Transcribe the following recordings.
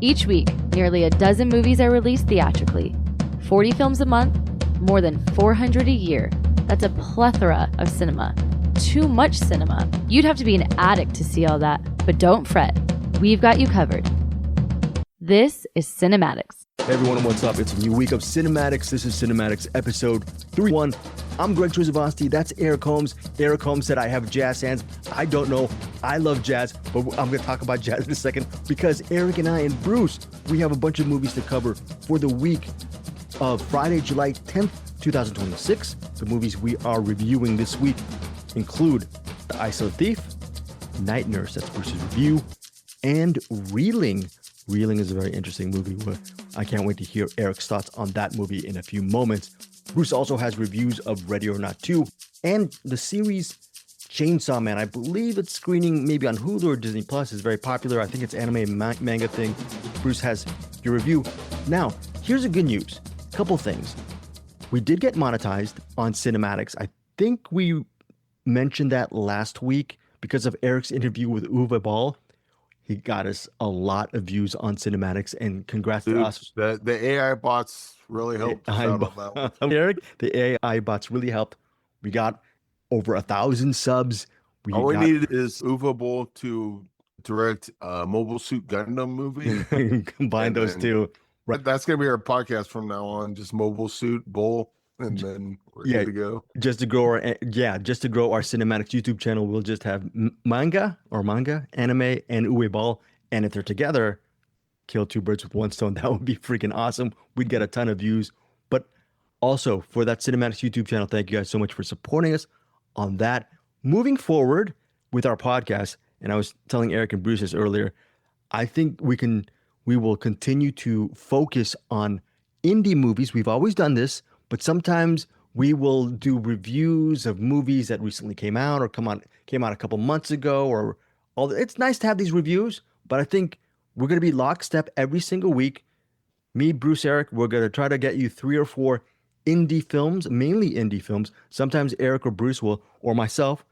Each week, nearly a dozen movies are released theatrically. 40 films a month, more than 400 a year. That's a plethora of cinema. Too much cinema. You'd have to be an addict to see all that, but don't fret. We've got you covered. This is CinemAddicts. Hey everyone, what's up? It's a new week of CinemAddicts. This is CinemAddicts episode 31. I'm Greg Srisavasdi. That's Eric Holmes. Eric Holmes said I have jazz hands. I don't know. I love jazz, but I'm going to talk about jazz in a second because Eric and I and Bruce, we have a bunch of movies to cover for the week of Friday, July 10th, 2026. The movies we are reviewing this week include The ISO Thief, Night Nurse, that's Bruce's review, and Reeling. Reeling is a very interesting movie. I can't wait to hear Eric's thoughts on that movie in a few moments. Bruce also has reviews of Ready or Not 2 and the series Chainsaw Man. I believe it's screening maybe on Hulu or Disney Plus. It's very popular. I think it's anime manga thing. Bruce has your review. Now, here's the good news. Couple things. We did get monetized on CinemAddicts. I think we mentioned that last week because of Eric's interview with Uwe Ball. He got us a lot of views on CinemAddicts, and congrats to us. The AI bots really helped us out on that one. Eric, the AI bots really helped. We got over 1,000 subs. All we needed is Uwe Boll to direct a Mobile Suit Gundam movie. Combine those two. Right. That's going to be our podcast from now on, just Mobile Suit Boll, and then we're good to go. Just to grow our CinemAddicts YouTube channel, we'll just have manga, anime, and Uwe Ball. And if they're together, kill two birds with one stone. That would be freaking awesome. We'd get a ton of views. But also for that CinemAddicts YouTube channel, thank you guys so much for supporting us on that. Moving forward with our podcast, and I was telling Eric and Bruce this earlier, I think we will continue to focus on indie movies. We've always done this, but sometimes we will do reviews of movies that recently came out or came out a couple months ago. It's nice to have these reviews, but I think we're going to be lockstep every single week. Me, Bruce, Eric, we're going to try to get you 3 or 4 indie films, mainly indie films. Sometimes Eric or Bruce or myself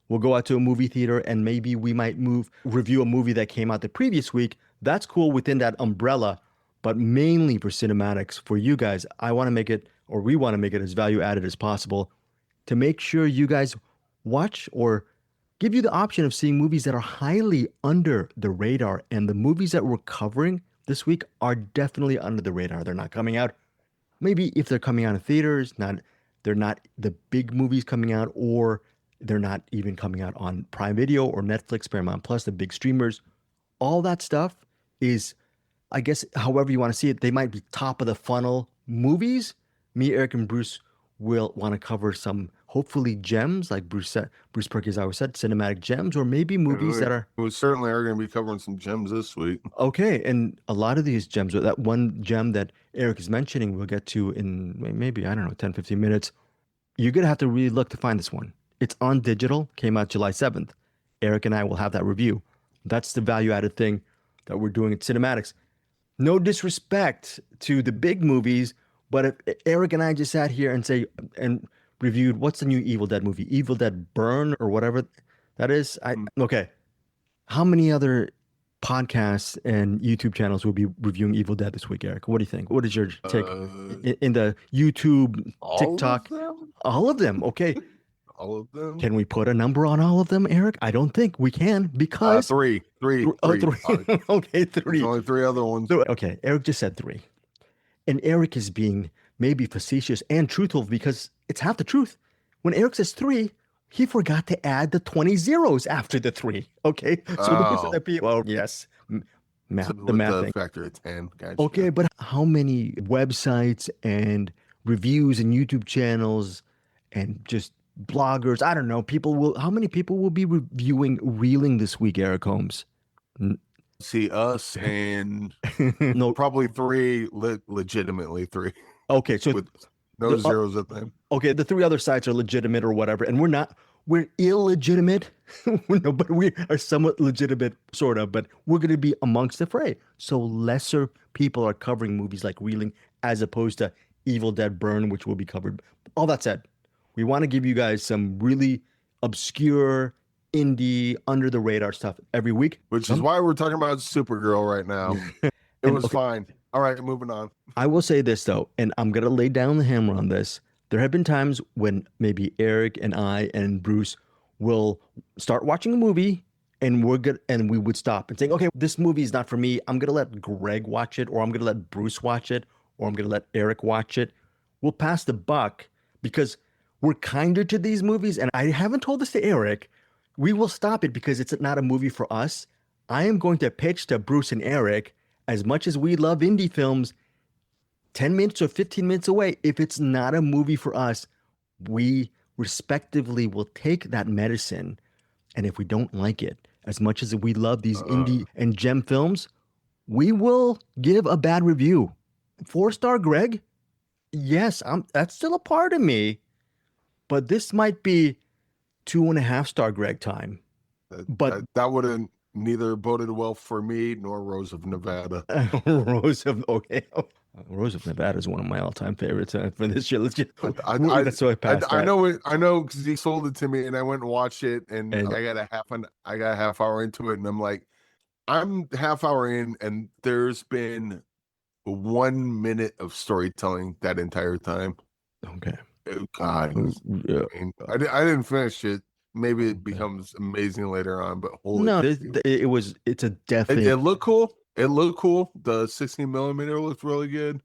will go out to a movie theater and maybe we might review a movie that came out the previous week. That's cool within that umbrella, but mainly for CinemAddicts, for you guys, we want to make it as value added as possible to make sure you guys watch or give you the option of seeing movies that are highly under the radar. And the movies that we're covering this week are definitely under the radar. They're not coming out. Maybe if they're coming out in theaters, they're not the big movies coming out, or they're not even coming out on Prime Video or Netflix, Paramount Plus, the big streamers. All that stuff is, I guess, however you want to see it, they might be top of the funnel movies. Me, Eric, and Bruce will want to cover some, hopefully, gems, like Bruce Purkey has always said, cinematic gems, or maybe movies that are... We certainly are going to be covering some gems this week. Okay, and a lot of these gems, that one gem that Eric is mentioning, we'll get to in maybe, 10, 15 minutes. You're going to have to really look to find this one. It's on digital, came out July 7th. Eric and I will have that review. That's the value-added thing that we're doing at CinemAddicts. No disrespect to the big movies, but if Eric and I just sat here and reviewed, what's the new Evil Dead movie? Evil Dead Burn or whatever that is. Okay. How many other podcasts and YouTube channels will be reviewing Evil Dead this week, Eric? What do you think? What is your take in the YouTube, TikTok? All of them. Okay. All of them. Can we put a number on all of them, Eric? I don't think we can because... Three. Oh, 3. Okay, 3. There's only 3 other ones. Okay, Eric just said 3. And Eric is being maybe facetious and truthful because it's half the truth. When Eric says 3, he forgot to add the 20 zeros after the 3. Okay? So well, yes. Math, the math thing. Factor of 10. Gotcha. Okay, but how many websites and reviews and YouTube channels and just bloggers, I don't know, how many people will be reviewing Reeling this week, Eric Holmes? See us and no, probably 3, legitimately 3. Okay, so with no zeros at them. Okay, the 3 other sites are legitimate or whatever, and we're illegitimate. No, but we are somewhat legitimate, sort of, but we're going to be amongst the fray. So lesser people are covering movies like Reeling as opposed to Evil Dead Burn, which will be covered. All that said, we want to give you guys some really obscure, indie, under the radar stuff every week. Which is why we're talking about Supergirl right now. It was fine. All right, moving on. I will say this though, and I'm gonna lay down the hammer on this. There have been times when maybe Eric and I and Bruce will start watching a movie and we would stop and say, okay, this movie is not for me. I'm gonna let Greg watch it, or I'm gonna let Bruce watch it, or I'm gonna let Eric watch it. We'll pass the buck because we're kinder to these movies. And I haven't told this to Eric. We will stop it because it's not a movie for us. I am going to pitch to Bruce and Eric, as much as we love indie films, 10 minutes or 15 minutes away, if it's not a movie for us, we respectively will take that medicine. And if we don't like it, as much as we love these indie and gem films, we will give a bad review. 4-star Greg? Yes, that's still a part of me. But this might be 2.5-star Greg time. But that would have neither boded well for me nor Rose of Nevada. Rose of Nevada is one of my all-time favorites for this year. Let's just that's why I passed. I know because he sold it to me, and I went and watched it, and I got a half hour into it, and I'm like, I'm half hour in, and there's been 1 minute of storytelling that entire time. Okay. God, yeah. I didn't finish it. Maybe it becomes amazing later on, but it's a definite. It looked cool. It looked cool. The 16mm looked really good,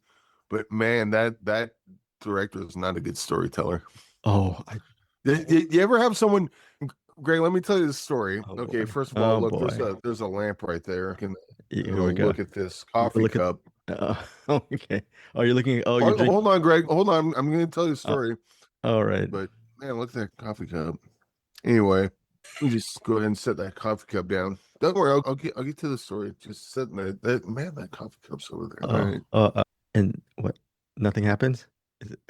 but man, that director is not a good storyteller. Oh, you ever have someone? Greg, let me tell you the story. Okay, first of all, look, there's a lamp right there. You can look at this coffee cup. Okay. Oh, you're looking. Hold on, Greg. Hold on. I'm going to tell you a story. All right. But man, look at that coffee cup. Anyway, you just go ahead and set that coffee cup down. Don't worry, I'll get to the story. Just sitting there. That coffee cup's over there. Right. And what? Nothing happens.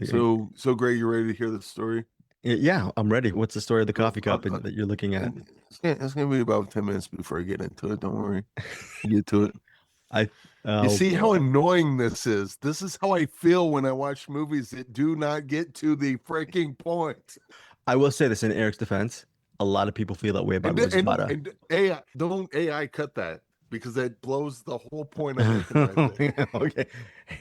So Greg, you ready to hear the story? Yeah, I'm ready. What's the story of the coffee cup that you're looking at? It's gonna be about 10 minutes before I get into it. Don't worry. Get to it. You see how annoying this is. This is how I feel when I watch movies that do not get to the freaking point. I will say this in Eric's defense. A lot of people feel that way about Rosabada. And AI, don't AI cut that, because that blows the whole point of it. Right. Okay.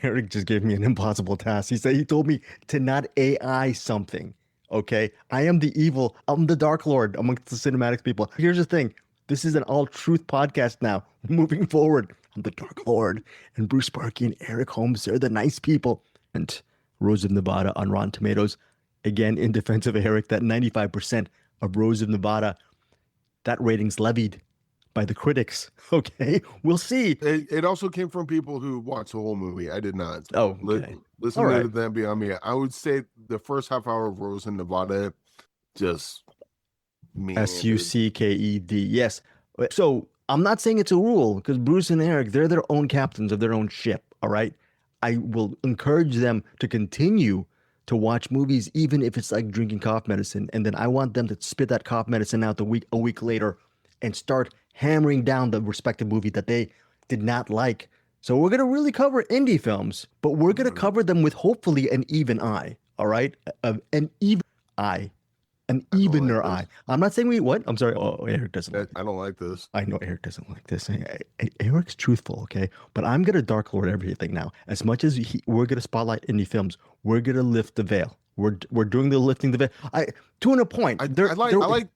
Eric just gave me an impossible task. He told me to not AI something. Okay. I am the evil. I'm the Dark Lord amongst the CinemAddicts people. Here's the thing. This is an all truth podcast now. Moving forward, I'm the Dark Lord, and Bruce Purkey and Eric Holmes, they're the nice people. And Rose of Nevada on Rotten Tomatoes. Again, in defense of Eric, that 95% of Rose of Nevada, that rating's levied by the critics. Okay, we'll see. It also came from people who watched the whole movie. I did not. Oh, okay. Listen to them beyond me. I would say the first half hour of Rose in Nevada, just me. Sucked. Yes. So I'm not saying it's a rule, because Bruce and Eric, they're their own captains of their own ship. All right. I will encourage them to continue to watch movies, even if it's like drinking cough medicine. And then I want them to spit that cough medicine out a week later and start hammering down the respective movie that they did not like. So we're going to really cover indie films, but we're going to cover them with hopefully an even eye. All right. An even eye. An evener eye. I'm not saying what? I'm sorry. Oh, Eric doesn't like I don't like this. I know Eric doesn't like this. Eric's truthful, okay? But I'm going to Dark Lord everything now. As much as we're going to spotlight indie films, we're going to lift the veil. We're doing the lifting the veil. To a point. I like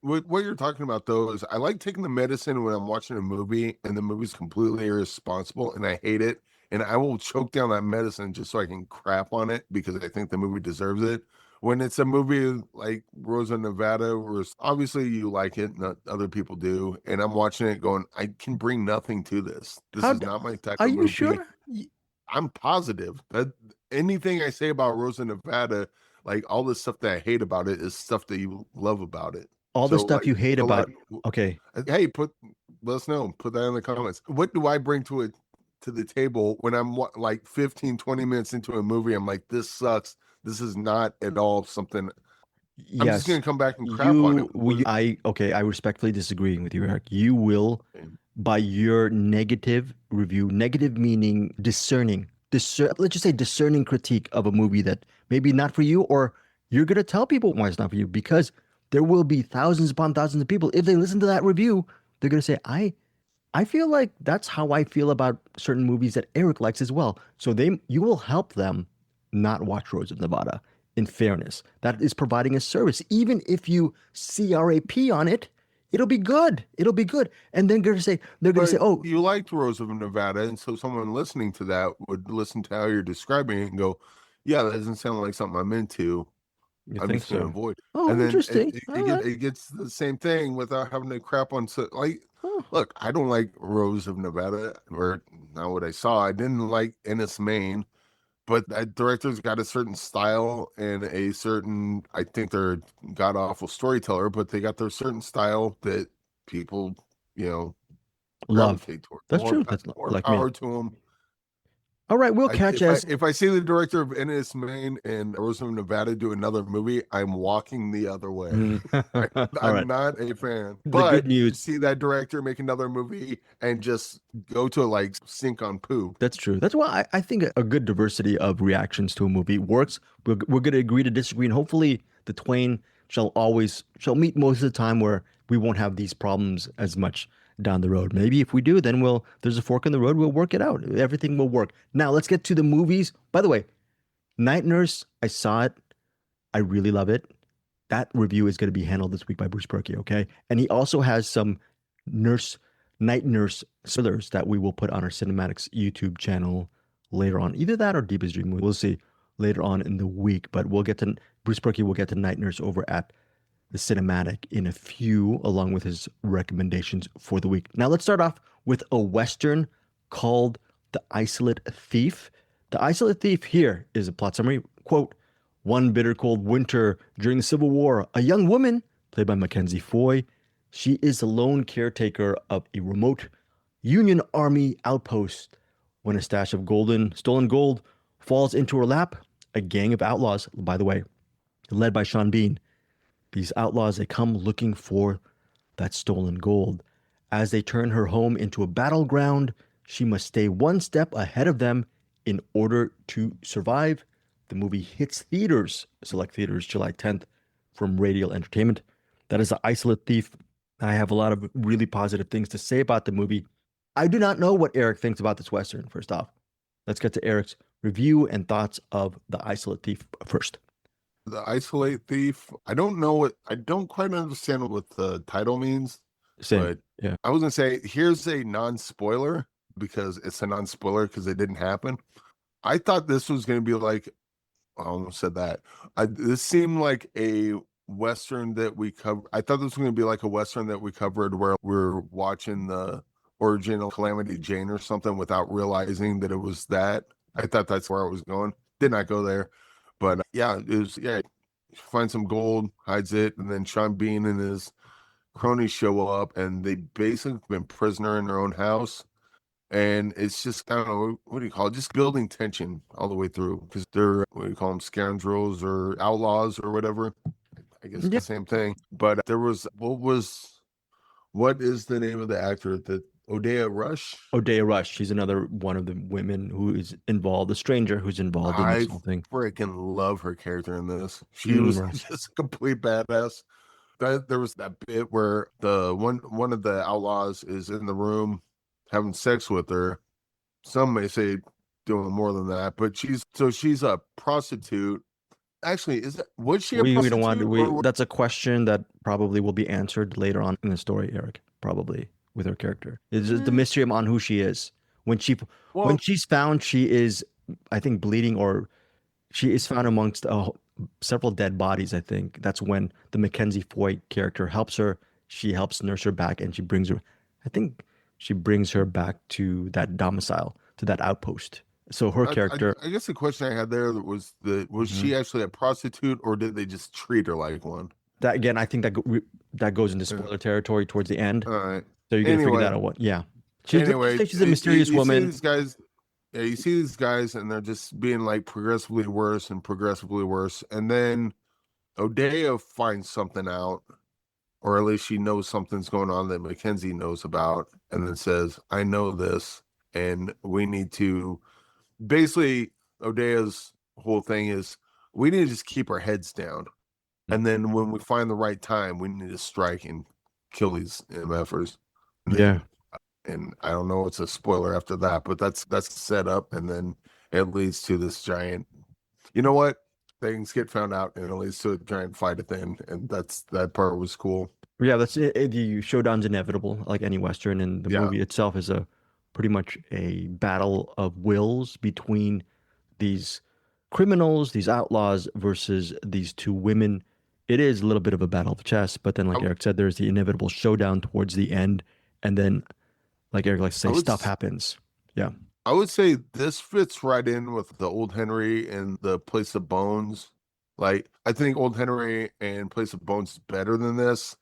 what you're talking about, though, is I like taking the medicine when I'm watching a movie and the movie's completely irresponsible and I hate it. And I will choke down that medicine just so I can crap on it because I think the movie deserves it. When it's a movie like Rose of Nevada, where obviously you like it, not other people do, and I'm watching it going, I can bring nothing to this. This is not my type of movie. Are you sure? I'm positive that anything I say about Rose of Nevada, like all the stuff that I hate about it, is stuff that you love about it. All the stuff you hate about. Okay. Hey, let us know. Put that in the comments. What do I bring to the table when I'm like 15, 20 minutes into a movie? I'm like, this sucks. This is not at all something. Yes. I'm just going to come back and crap on it. I respectfully disagree with you, Eric. You will, by your negative review, negative meaning discerning, let's just say discerning critique of a movie that maybe not for you, or you're going to tell people why it's not for you, because there will be thousands upon thousands of people. If they listen to that review, they're going to say, I I feel like that's how I feel about certain movies that Eric likes as well. So you will help them not watch Rose of Nevada. In fairness, that is providing a service. Even if you CRAP on it, it'll be good. It'll be good. And then they're gonna say, oh, you liked Rose of Nevada, and so someone listening to that would listen to how you're describing it and go, "Yeah, that doesn't sound like something I'm into. you I'm think just going to so? avoid." Oh, And then interesting. All right. it gets the same thing without having to crap on. Like, Oh, look, I don't like Rose of Nevada, or not what I saw. I didn't like Ennis Main, but that director's got a certain style and a certain. I think they're a god awful storyteller, but they got their certain style that people, you know, love. gravitate toward. That's true. That's More like me. power to them. All right, we'll catch us. If I see the director of Ennis Main and Rose of Nevada do another movie, I'm walking the other way. All I'm right. not a fan. The But good news. see that director make another movie and just go to like sink on poo. That's true. That's why I think a good diversity of reactions to a movie works. We're going to agree to disagree, and hopefully the twain shall meet most of the time where we won't have these problems as much down the road. Maybe if we do, then there's a fork in the road. We'll work it out. Everything will work. Now let's get to the movies. By the way, Night Nurse, I saw it. I really love it. That review is going to be handled this week by Bruce Purkey, okay? And he also has some night nurse thrillers that we will put on our CinemAddicts YouTube channel later on. Either that or Deepest Dream. We'll see later on in the week. But Bruce Purkey will get to Night Nurse over at the Cinematic in a few, along with his recommendations for the week. Now let's start off with a Western called The Isolate Thief. The Isolate Thief, here is a plot summary. Quote, one bitter cold winter during the Civil War, a young woman, played by Mackenzie Foy, she is the lone caretaker of a remote Union Army outpost. When a stash of stolen gold falls into her lap, a gang of outlaws, by the way, led by Sean Bean. These outlaws, they come looking for that stolen gold. As they turn her home into a battleground, she must stay one step ahead of them in order to survive. The movie hits select theaters, July 10th from Radial Entertainment. That is The Isolate Thief. I have a lot of really positive things to say about the movie. I do not know what Eric thinks about this Western, first off. Let's get to Eric's review and thoughts of The Isolate Thief first. The Isolate Thief. I don't quite understand what the title means. Same. But yeah. I was going to say, here's a non-spoiler because it's a non-spoiler because it didn't happen. I thought this was going to be like, I almost said that. This seemed like a Western that we cover. I thought this was going to be like a Western that we covered where we're watching the original Calamity Jane or something without realizing that it was that. I thought that's where I was going. Did not go there. But find some gold, hides it, and then Sean Bean and his cronies show up, and they basically been prisoner in their own house. And it's just, I don't know, what do you call it? Just building tension all the way through because they're, what do you call them, scoundrels or outlaws or whatever. I guess the same thing. But what is the name of the actor that Odeya Rush? Odeya Rush. She's another one of the women who is involved, the stranger who's involved in this whole thing. I freaking love her character in this. She was just a complete badass. There was that bit where the one of the outlaws is in the room having sex with her. Some may say doing more than that, but she's a prostitute. Actually, was she a prostitute? We don't want that's a question that probably will be answered later on in the story, Eric. Probably. With her character. It's just the mystery on who she is. When she's found, she is, I think, bleeding, or she is found amongst several dead bodies, I think. That's when the Mackenzie Foy character helps her. She helps nurse her back, and she brings her back to that domicile, to that outpost. So her character... I guess the question I had there was she actually a prostitute, or did they just treat her like one? That, again, I think that goes into spoiler territory towards the end. All right. So you're gonna figure that out. Yeah. She's a mysterious woman. You see these guys, and they're just being like progressively worse and progressively worse. And then Odeya finds something out, or at least she knows something's going on that Mackenzie knows about, and then says, "I know this, and we need to." Basically, Odeya's whole thing is we need to just keep our heads down, and then when we find the right time, we need to strike and kill these MFers. Yeah. and I don't know, it's a spoiler after that, but that's set up, and then it leads to this giant, you know what? Things get found out and it leads to a giant fight at the end, and that part was cool. Yeah, that's it. The showdown's inevitable, like any Western, and the Yeah. movie itself is a pretty much a battle of wills between these criminals, these outlaws, versus these two women. It is a little bit of a battle of chess, but then, like I, Eric said, there's the inevitable showdown towards the end, and then, like Eric likes to I say, would stuff s- happens. Yeah. I would say this fits right in with the Old Henry and the Place of Bones. Like, I think Old Henry and Place of Bones is better than this,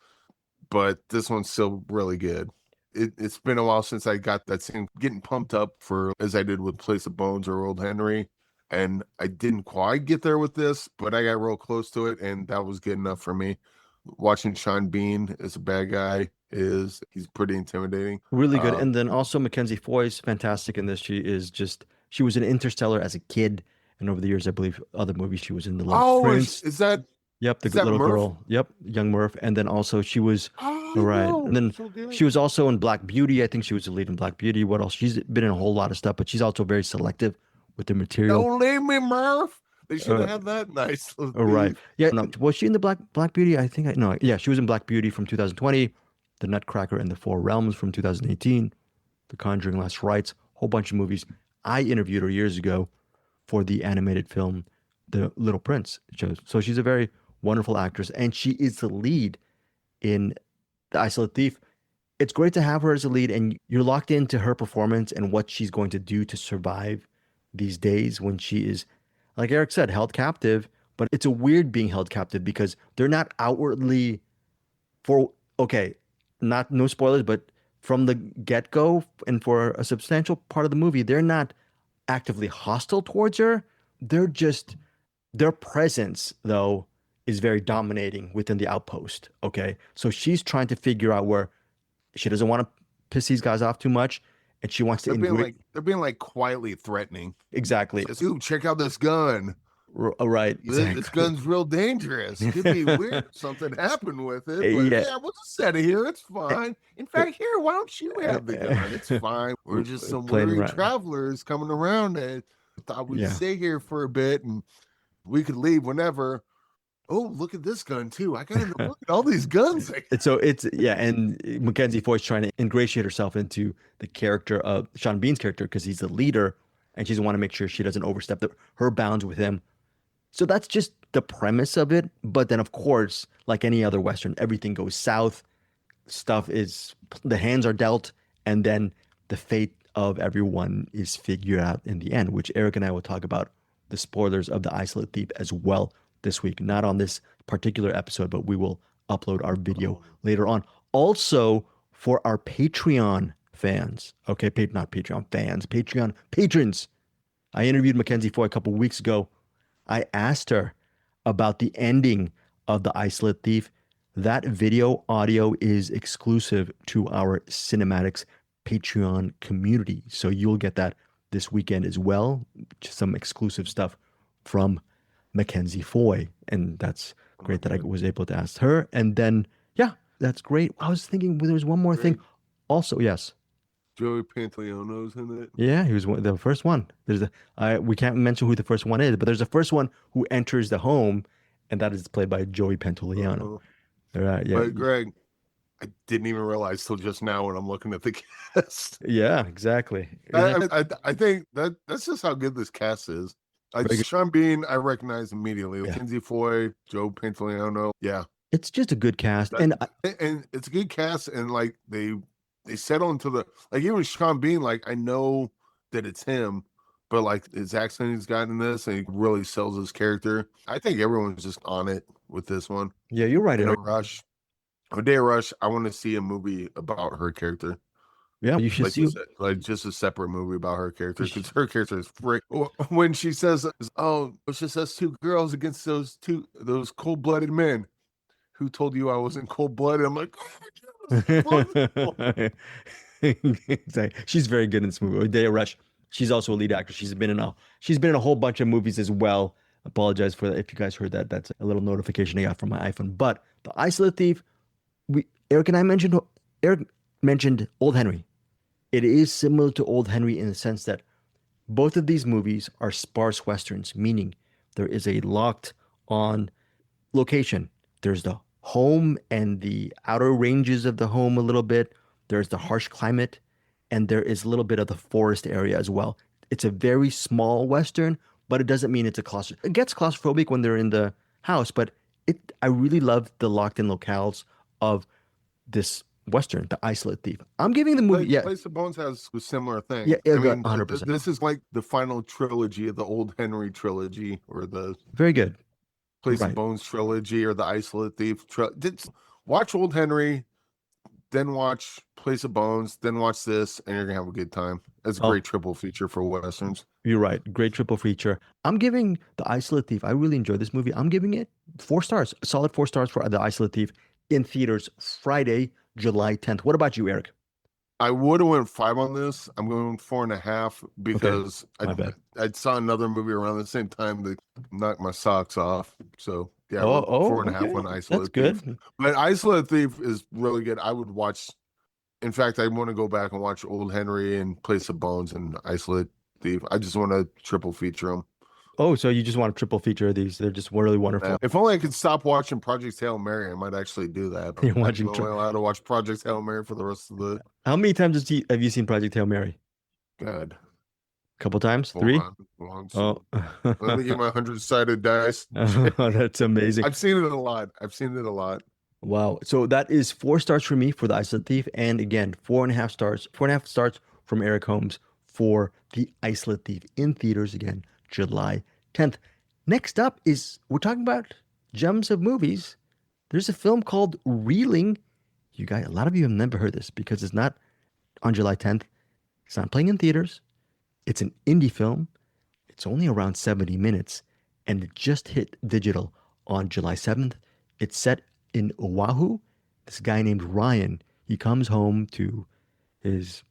but this one's still really good. It's been a while since I got that scene getting pumped up for as I did with Place of Bones or Old Henry. And I didn't quite get there with this, but I got real close to it, and that was good enough for me. Watching Sean Bean as a bad guy he's pretty intimidating. Really good. And then also Mackenzie Foy is fantastic in this. She was in Interstellar as a kid. And over the years, I believe other movies she was in The Little Prince. Is that Yep, the is that little Murph? girl. Yep, young Murph. And then also she was I right. know. And then So good. she was also in Black Beauty. I think she was the lead in Black Beauty. What else? She's been in a whole lot of stuff, but she's also very selective with the material. Don't leave me, Murph. They should have had that nice. Oh, right. Yeah. No, was she in the Black Beauty? I think no. Yeah, she was in Black Beauty from 2020, The Nutcracker and the Four Realms from 2018, The Conjuring: Last Rites, whole bunch of movies. I interviewed her years ago for the animated film The Little Prince shows. So she's a very wonderful actress, and she is the lead in The Isolated Thief. It's great to have her as a lead, and you're locked into her performance and what she's going to do to survive these days when she is, like Eric said, held captive. But it's a weird being held captive because they're not outwardly no spoilers, but from the get-go and for a substantial part of the movie, they're not actively hostile towards her. They're just, their presence, though, is very dominating within the outpost. Okay. So she's trying to figure out where she doesn't want to piss these guys off too much. And she wants to they're being like quietly threatening. Exactly. Ooh, check out this gun. Right. Exactly. This gun's real dangerous. It could be weird. Something happened with it. But Yeah. We'll just set it here. It's fine. In fact, here, why don't you have the gun? It's fine. We're just some Playing weary around. travelers coming around and thought we'd Yeah. stay here for a bit and we could leave whenever. Oh, look at this gun too. I gotta look at all these guns. And Mackenzie Foy's trying to ingratiate herself into the character of Sean Bean's character because he's the leader, and she doesn't want to make sure she doesn't overstep her bounds with him. So that's just the premise of it. But then, of course, like any other Western, everything goes south. The hands are dealt, and then the fate of everyone is figured out in the end, which Eric and I will talk about the spoilers of The Isolated Thief as well this week. Not on this particular episode, but we will upload our video later on. Also, for our Patreon fans, okay, not Patreon fans, Patreon patrons, I interviewed Mackenzie Foy a couple weeks ago. I asked her about the ending of The Isolated Thief. That video audio is exclusive to our CinemAddicts Patreon community. So you'll get that this weekend as well. Just some exclusive stuff from Mackenzie Foy. And that's great that I was able to ask her. And then, yeah, that's great. I was thinking there was one more thing. Also, yes. Joey Pantoliano's in it. Yeah, he was the first one. We can't mention who the first one is, but there's the first one who enters the home, and that is played by Joey Pantoliano. Right, yeah. But Greg, I didn't even realize till just now when I'm looking at the cast. Yeah, exactly. I think that's just how good this cast is. Sean Bean, I recognize immediately. Yeah. Mackenzie Foy, Joe Pantoliano. Yeah. It's just a good cast. And it's a good cast, and like they settle into like even Sean Bean, like I know that it's him, but like his accent he's got in this, and he really sells his character. I think everyone's just on it with this one. Yeah, you're right. Abeyta Rush, I want to see a movie about her character. Yeah, you should see just a separate movie about her character, because her character is freak. When she says, "Oh, it's just us two girls against those cold-blooded men," who told you I wasn't cold-blooded? I'm like, exactly. She's very good in this movie. Abeyta Rush. She's also a lead actress. She's been in a whole bunch of movies as well. Apologize for that if you guys heard that. That's a little notification I got from my iPhone. But The Isolated Thief, Eric mentioned Old Henry. it is similar to Old Henry in the sense that both of these movies are sparse westerns, meaning there is a locked on location. There's the home and the outer ranges of the home a little bit. There's the harsh climate, and there is a little bit of the forest area as well. It's a very small western, but it doesn't mean it's a claustrophobic. It gets claustrophobic when they're in the house, but I really love the locked in locales of this western, The Isolate Thief. I'm giving the movie, yeah, Place of Bones has a similar thing. yeah, I mean, 100%. this is like the final trilogy of the Old Henry trilogy, or the Very good. Place of Right. Bones trilogy, or the Isolate Thief. Watch Old Henry, then watch Place of Bones, then watch this, and you're gonna have a good time. It's a Oh, great triple feature for westerns. you're right. Great triple feature. I'm giving The Isolate Thief. I really enjoyed this movie. I'm giving it 4 stars. A solid 4 stars for The Isolate Thief in theaters Friday, July 10th. What about you, Eric? I would have went 5 on this. I'm going 4.5 Okay, because my bad. I saw another movie around the same time that knocked my socks off. So yeah, Oh, oh, 4.5 okay. on That's Isolate Thief. good. But Isolate Thief is really good. I would watch. In fact, I want to go back and watch Old Henry and Place of Bones and Isolate Thief. I just want to triple feature them. Oh, so you just want a triple feature of these? They're just really wonderful. If only I could stop watching Project Hail Mary, I might actually do that. You're I'm watching. only allowed to watch Project Hail Mary for the rest of the. How many times have you seen Project Hail Mary? God. A couple times? Hold 3? on. Oh, Let me get my 100-sided dice. that's amazing. I've seen it a lot. Wow. So that is 4 stars for me for The Isolate Thief. And again, 4.5 stars, 4.5 stars from Eric Holmes for The Isolate Thief in theaters again, July 10th. Next up is, we're talking about gems of movies. There's a film called Reeling. You guys, a lot of you have never heard this because it's not on July 10th. It's not playing in theaters. It's an indie film. It's only around 70 minutes and it just hit digital on July 7th. It's set in Oahu. This guy named Ryan, he comes home to his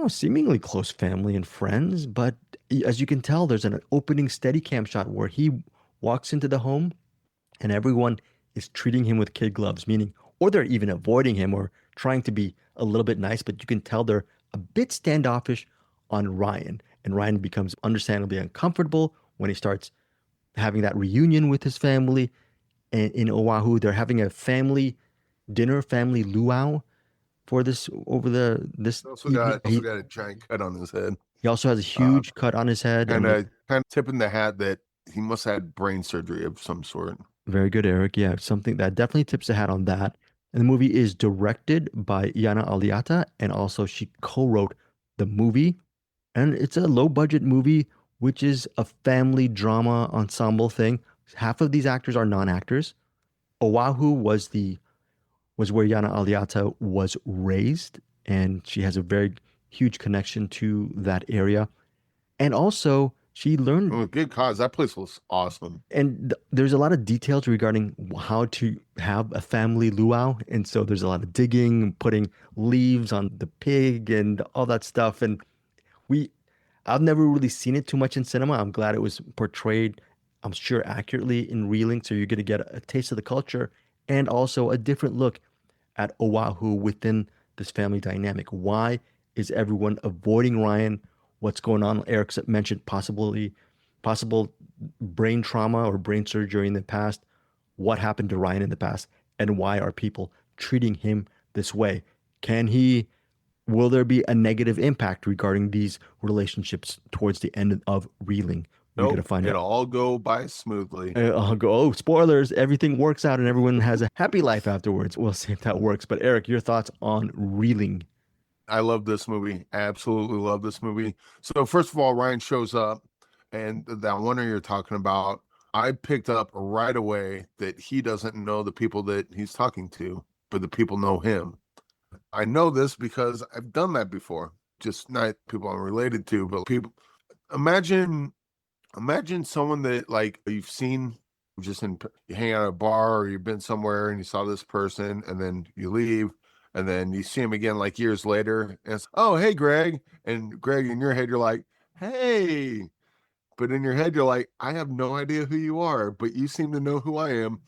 seemingly close family and friends, but as you can tell, there's an opening Steadicam shot where he walks into the home and everyone is treating him with kid gloves, meaning, or they're even avoiding him or trying to be a little bit nice, but you can tell they're a bit standoffish on Ryan. And Ryan becomes understandably uncomfortable when he starts having that reunion with his family. And in Oahu, they're having a family dinner, family luau for this this. Also got a giant cut on his head. He also has a huge cut on his head. And kind of tipping the hat that he must have had brain surgery of some sort. Very good, Eric. Yeah, something that definitely tips the hat on that. And the movie is directed by Yana Aliata, and also she co-wrote the movie. And it's a low-budget movie, which is a family drama ensemble thing. Half of these actors are non-actors. Oahu was where Yana Aliata was raised, and she has a very huge connection to that area. And also, she learned good cause. That place was awesome. And there's a lot of details regarding how to have a family luau. And so there's a lot of digging, putting leaves on the pig and all that stuff. And I've never really seen it too much in cinema. I'm glad it was portrayed, I'm sure, accurately in Reeling. So you're going to get a taste of the culture and also a different look at Oahu within this family dynamic. Why is everyone avoiding Ryan? What's going on? Eric mentioned possible brain trauma or brain surgery in the past. What happened to Ryan in the past? And why are people treating him this way? Will there be a negative impact regarding these relationships towards the end of Reeling? We're Nope, going to find out. It'll all go by smoothly. Spoilers. Everything works out and everyone has a happy life afterwards. We'll see if that works. But Eric, your thoughts on Reeling? I love this movie. Absolutely love this movie. So first of all, Ryan shows up, and that one you're talking about, I picked up right away that he doesn't know the people that he's talking to, but the people know him. I know this because I've done that before. Just not people I'm related to, but people. Imagine someone that like you've seen you hang out at a bar or you've been somewhere and you saw this person and then you leave and then you see him again like years later and it's, oh, hey, Greg. And Greg, in your head, you're like, hey. But in your head, you're like, I have no idea who you are, but you seem to know who I am.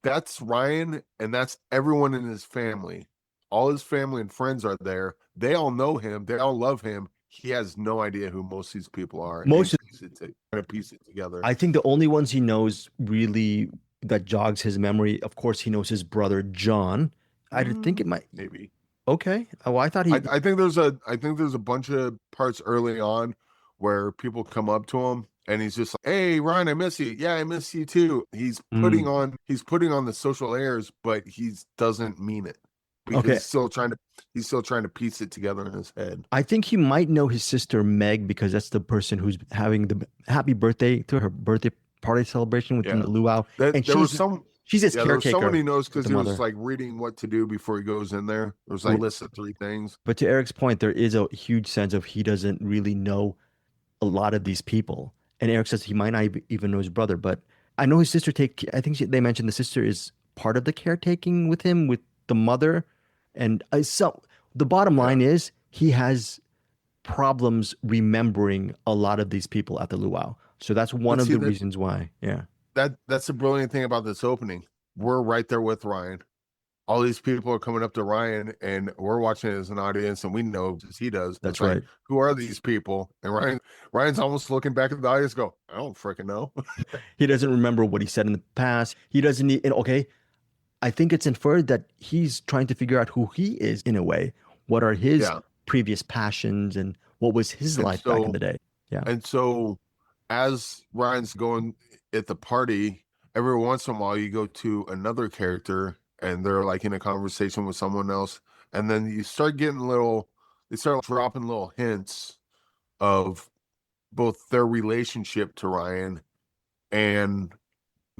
That's Ryan, and that's everyone in his family. All his family and friends are there. They all know him. They all love him. He has no idea who most of these people are. Most trying to piece it together. I think the only ones he knows really that jogs his memory, of course, he knows his brother John. I think it might maybe. Okay. Oh, I thought he. I think there's a bunch of parts early on where people come up to him and he's just like, "Hey, Ryan, I miss you. Yeah, I miss you too." He's putting on the social airs, but he doesn't mean it. Because Okay. he's still trying to piece it together in his head. I think he might know his sister Meg because that's the person who's having the happy birthday to her birthday party celebration within the luau. And she's his caretaker. There was someone he knows because he was like reading what to do before he goes in there. There was like a list of 3 things. But to Eric's point, there is a huge sense of he doesn't really know a lot of these people. And Eric says he might not even know his brother, but I know his sister I think they mentioned the sister is part of the caretaking with him, with the mother. And so the bottom line is he has problems remembering a lot of these people at the luau. So that's one of the reasons why. Yeah. That's the brilliant thing about this opening. We're right there with Ryan. All these people are coming up to Ryan and we're watching it as an audience and we know as he does. That's right. Who are these people? And Ryan's almost looking back at the audience go, I don't freaking know. He doesn't remember what he said in the past. He doesn't need, okay. I think it's inferred that he's trying to figure out who he is in a way. What are his previous passions and what was his life back in the day? Yeah. And so as Ryan's going at the party, every once in a while you go to another character and they're like in a conversation with someone else. And then you start getting they start dropping little hints of both their relationship to Ryan and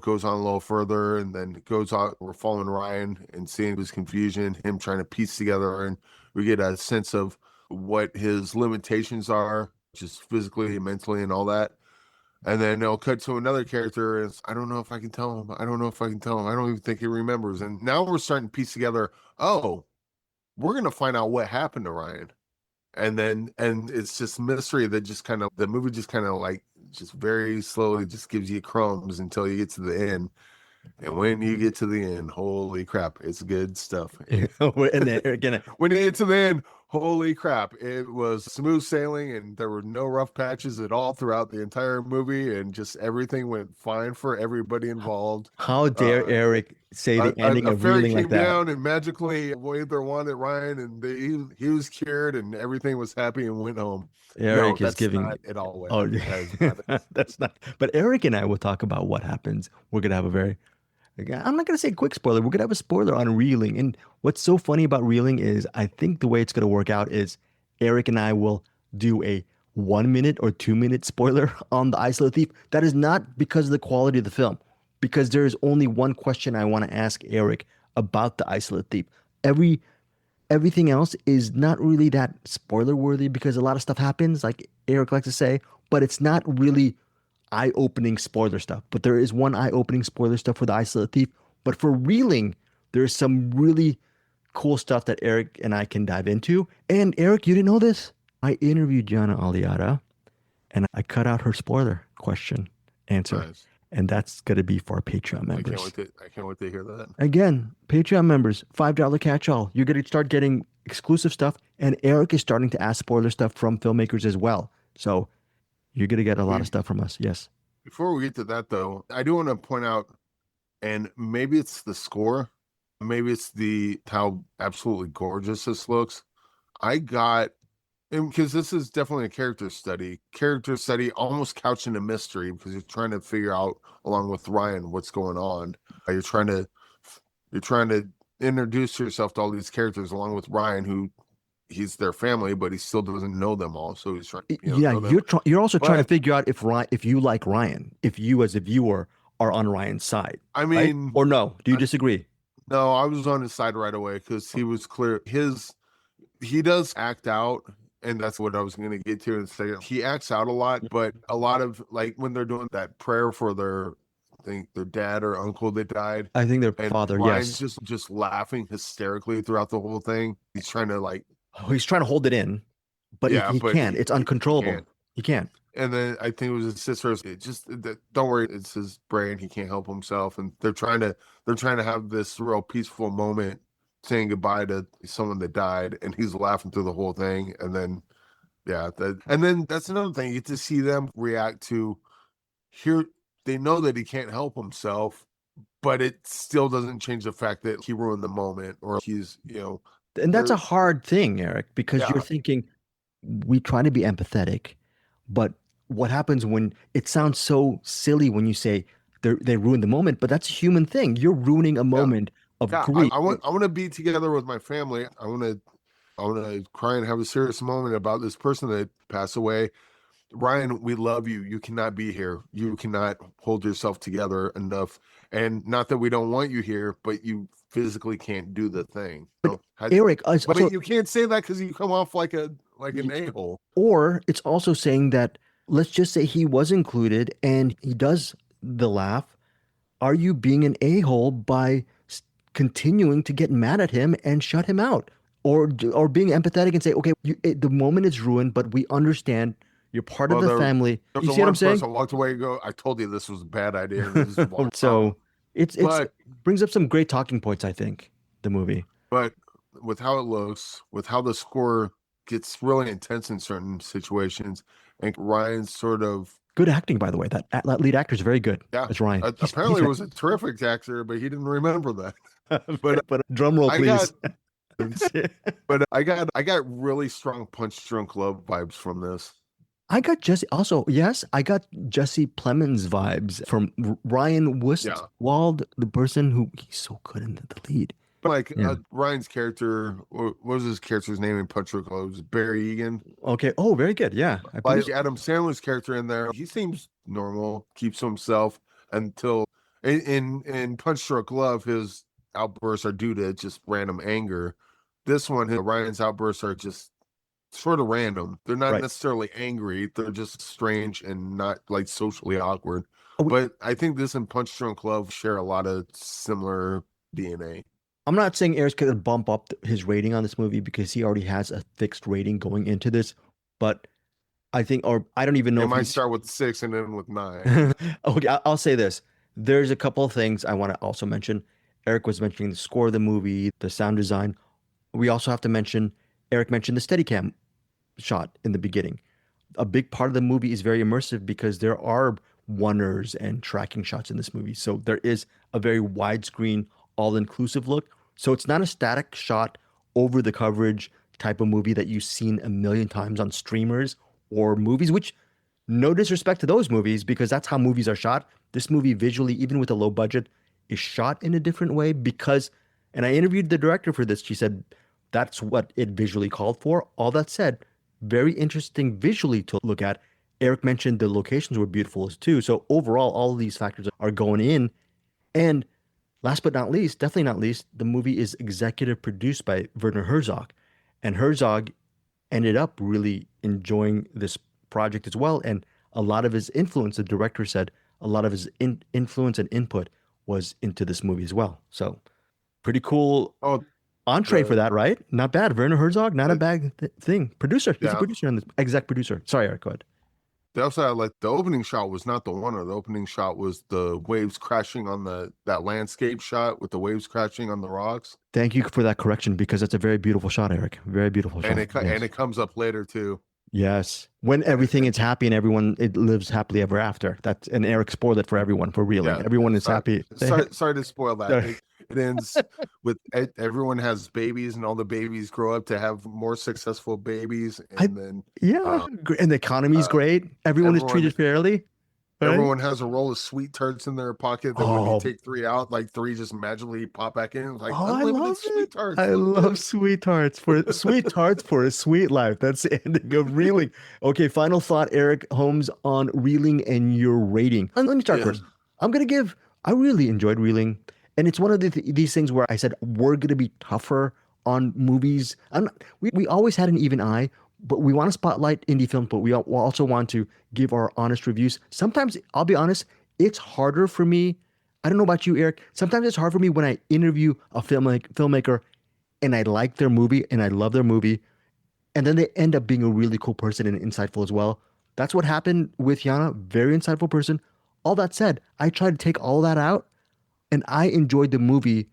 goes on a little further and then it goes on. We're following Ryan and seeing his confusion, him trying to piece together, and we get a sense of what his limitations are, just physically and mentally and all that. And then they'll cut to another character and I don't know if I can tell him. I don't know if I can tell him. I don't even think he remembers. And now we're starting to piece together, oh, we're going to find out what happened to Ryan. And it's just mystery that just kind of, the movie just kind of like, just very slowly just gives you crumbs until you get to the end. And when you get to the end, holy crap, it's good stuff. And then again, when you get to the end, holy crap, it was smooth sailing and there were no rough patches at all throughout the entire movie, and just everything went fine for everybody involved. How dare Eric say the ending of Reeling like that? Came down and magically waved their wand at Ryan, and he was cured, and everything was happy and went home. Eric is giving not it all. Oh, that's not. But Eric and I will talk about what happens. We're gonna have a very. I'm not going to say quick spoiler. We're going to have a spoiler on Reeling. And what's so funny about Reeling is I think the way it's going to work out is Eric and I will do a 1 minute or 2 minute spoiler on The Isolate Thief. That is not because of the quality of the film, because there is only one question I want to ask Eric about The Isolate Thief. Everything else is not really that spoiler worthy because a lot of stuff happens, like Eric likes to say, but it's not really eye-opening spoiler stuff. But there is one eye-opening spoiler stuff for The Isolate Thief. But for Reeling, there's some really cool stuff that Eric and I can dive into. And Eric, you didn't know this? I interviewed Gianna Aliata and I cut out her spoiler answer. Nice. And that's going to be for our Patreon members. I can't wait to hear that. Again, Patreon members, $5 catch-all. You're going to start getting exclusive stuff. And Eric is starting to ask spoiler stuff from filmmakers as well. So you're going to get a lot of stuff from us. Yes. Before we get to that, though, I do want to point out, and maybe it's the score, maybe it's how absolutely gorgeous this looks. Because this is definitely a character study, almost couched in a mystery, because you're trying to figure out, along with Ryan, what's going on. You're trying to introduce yourself to all these characters, along with Ryan, who he's their family, but he still doesn't know them all. So he's trying. You're also trying to figure out if you like Ryan, if you as a viewer are on Ryan's side. I mean, right? Or no? Do you disagree? No, I was on his side right away because he was clear. He does act out, and that's what I was going to get to in a second. He acts out a lot, but a lot of like when they're doing that prayer for their dad or uncle that died. I think their father. Ryan's yes, just laughing hysterically throughout the whole thing. He's trying to he's trying to hold it in, but he can't. It's uncontrollable. He can't. And then I think it was his sister's. Don't worry, it's his brain. He can't help himself. And they're trying to have this real peaceful moment saying goodbye to someone that died, and he's laughing through the whole thing. And then, and then that's another thing. You get to see them react to here. They know that he can't help himself, but it still doesn't change the fact that he ruined the moment, or he's, And that's a hard thing, Eric, because you're thinking we try to be empathetic, but what happens when it sounds so silly when you say they ruined the moment, but that's a human thing. You're ruining a moment of grief. I want to be together with my family. I want to cry and have a serious moment about this person that passed away. Ryan, we love you. You cannot be here. You cannot hold yourself together enough. And not that we don't want you here, but you physically can't do the thing. But Eric, but you can't say that because you come off like an a-hole. Or it's also saying that, let's just say he was included and he does the laugh. Are you being an a-hole by continuing to get mad at him and shut him out? Or being empathetic and say, okay, the moment is ruined, but we understand you're part of the family. You see what I'm saying? I walked away and go, I told you this was a bad idea. So it brings up some great talking points, I think, the movie. But with how it looks, with how the score gets really intense in certain situations, and Ryan's sort of good acting, by the way. That lead actor is very good. Yeah, it's Ryan. Apparently, he was a terrific actor, but he didn't remember that. But drum roll, please. But I got really strong Punch Drunk Love vibes from this. I got Jesse Plemons vibes from Ryan Westwald, the person who he's so good in the lead. Like Ryan's character, what was his character's name in Punch Drunk Love? It was Barry Egan. Okay. Oh, very good. Yeah. Like Adam Sandler's character in there, he seems normal, keeps to himself until in Punch Drunk Love, his outbursts are due to just random anger. This one, Ryan's outbursts are just sort of random. They're not necessarily angry. They're just strange and not like socially awkward. But I think this and Punch Drunk Love share a lot of similar DNA. I'm not saying Eric's going to bump up his rating on this movie because he already has a fixed rating going into this. But I think, or I don't even know. It might start with 6 and then with 9. Okay, I'll say this. There's a couple of things I want to also mention. Eric was mentioning the score of the movie, the sound design. We also have to mention, Eric mentioned the Steadicam shot in the beginning. A big part of the movie is very immersive because there are oneers and tracking shots in this movie. So there is a very widescreen, all-inclusive look. So it's not a static shot over the coverage type of movie that you've seen a million times on streamers or movies, which no disrespect to those movies because that's how movies are shot. This movie visually, even with a low budget, is shot in a different way because, and I interviewed the director for this, she said that's what it visually called for. All that said, very interesting visually to look at. Eric mentioned the locations were beautiful too. So overall, all of these factors are going in. And last but not least, definitely not least, the movie is executive produced by Werner Herzog. And Herzog ended up really enjoying this project as well. And a lot of his influence, the director said, a lot of his influence and input was into this movie as well. So pretty cool entree for that, right? Not bad. Werner Herzog, not a bad thing. Producer. He's a producer on this. Exec producer. Sorry, Eric, go ahead. They also had, like, the opening shot was not the one. The opening shot was the waves crashing on that landscape shot with the waves crashing on the rocks. Thank you for that correction because that's a very beautiful shot, Eric. Very beautiful shot. And it comes up later too. Yes, when everything is happy and everyone lives happily ever after. That's and Eric spoiled it for everyone for reeling. Everyone is happy. Sorry to spoil that. It ends with everyone has babies and all the babies grow up to have more successful babies. And and the economy is great. Everyone is treated fairly. Right? Everyone has a roll of sweet tarts in their pocket that when you take 3 out, like 3 just magically pop back in. Like, I love sweet tarts. I love sweet tarts for a sweet life. That's the ending of Reeling. Okay, final thought, Eric Holmes, on Reeling and your rating. Let me start first. I really enjoyed Reeling. And it's one of these things where I said, we're going to be tougher on movies. We always had an even eye, but we want to spotlight indie films, but we also want to give our honest reviews. Sometimes, I'll be honest, it's harder for me. I don't know about you, Eric. Sometimes it's hard for me when I interview a filmmaker and I like their movie and I love their movie, and then they end up being a really cool person and insightful as well. That's what happened with Yana. Very insightful person. All that said, I tried to take all that out, and I enjoyed the movie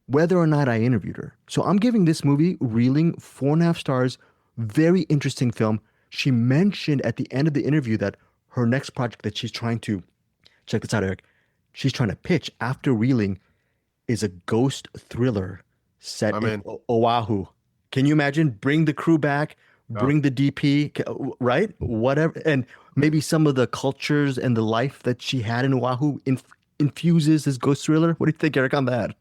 whether or not I interviewed her. So I'm giving this movie, Reeling, 4.5 stars. Very interesting film. She mentioned at the end of the interview that her next project that she's trying to, check this out, Eric, she's trying to pitch after Reeling is a ghost thriller set I'm in in. Oahu. Can you imagine? Bring the crew back, bring the DP, right? Whatever. And maybe some of the cultures and the life that she had in Oahu infuses this ghost thriller. What do you think, Eric, on that?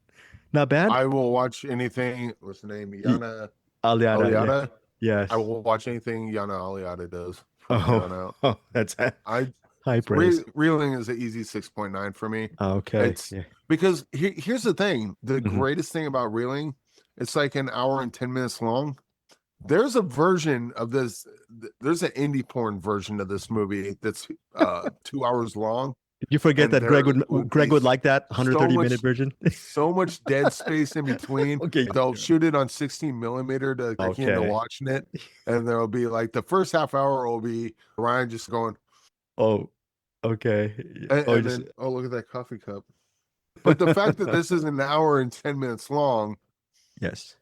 Not bad? I will watch anything. What's the name? Yana Aliada. Aliada. Yes. I will watch anything Yana Aliada does from here on out. Oh, that's I high praise. Reeling is an easy 6.9 for me. Okay. It's because here's the thing. The greatest thing about Reeling, it's like an hour and 10 minutes long. There's a version of this. There's an indie porn version of this movie that's 2 hours long. Did you forget that Greg would like that 130-minute version? So much dead space in between. Okay. They'll shoot it on 16 millimeter to get into watching it. And there'll be like the first half hour will be Ryan just going, oh, okay. And then, look at that coffee cup. But the fact that this is an hour and 10 minutes long, yes,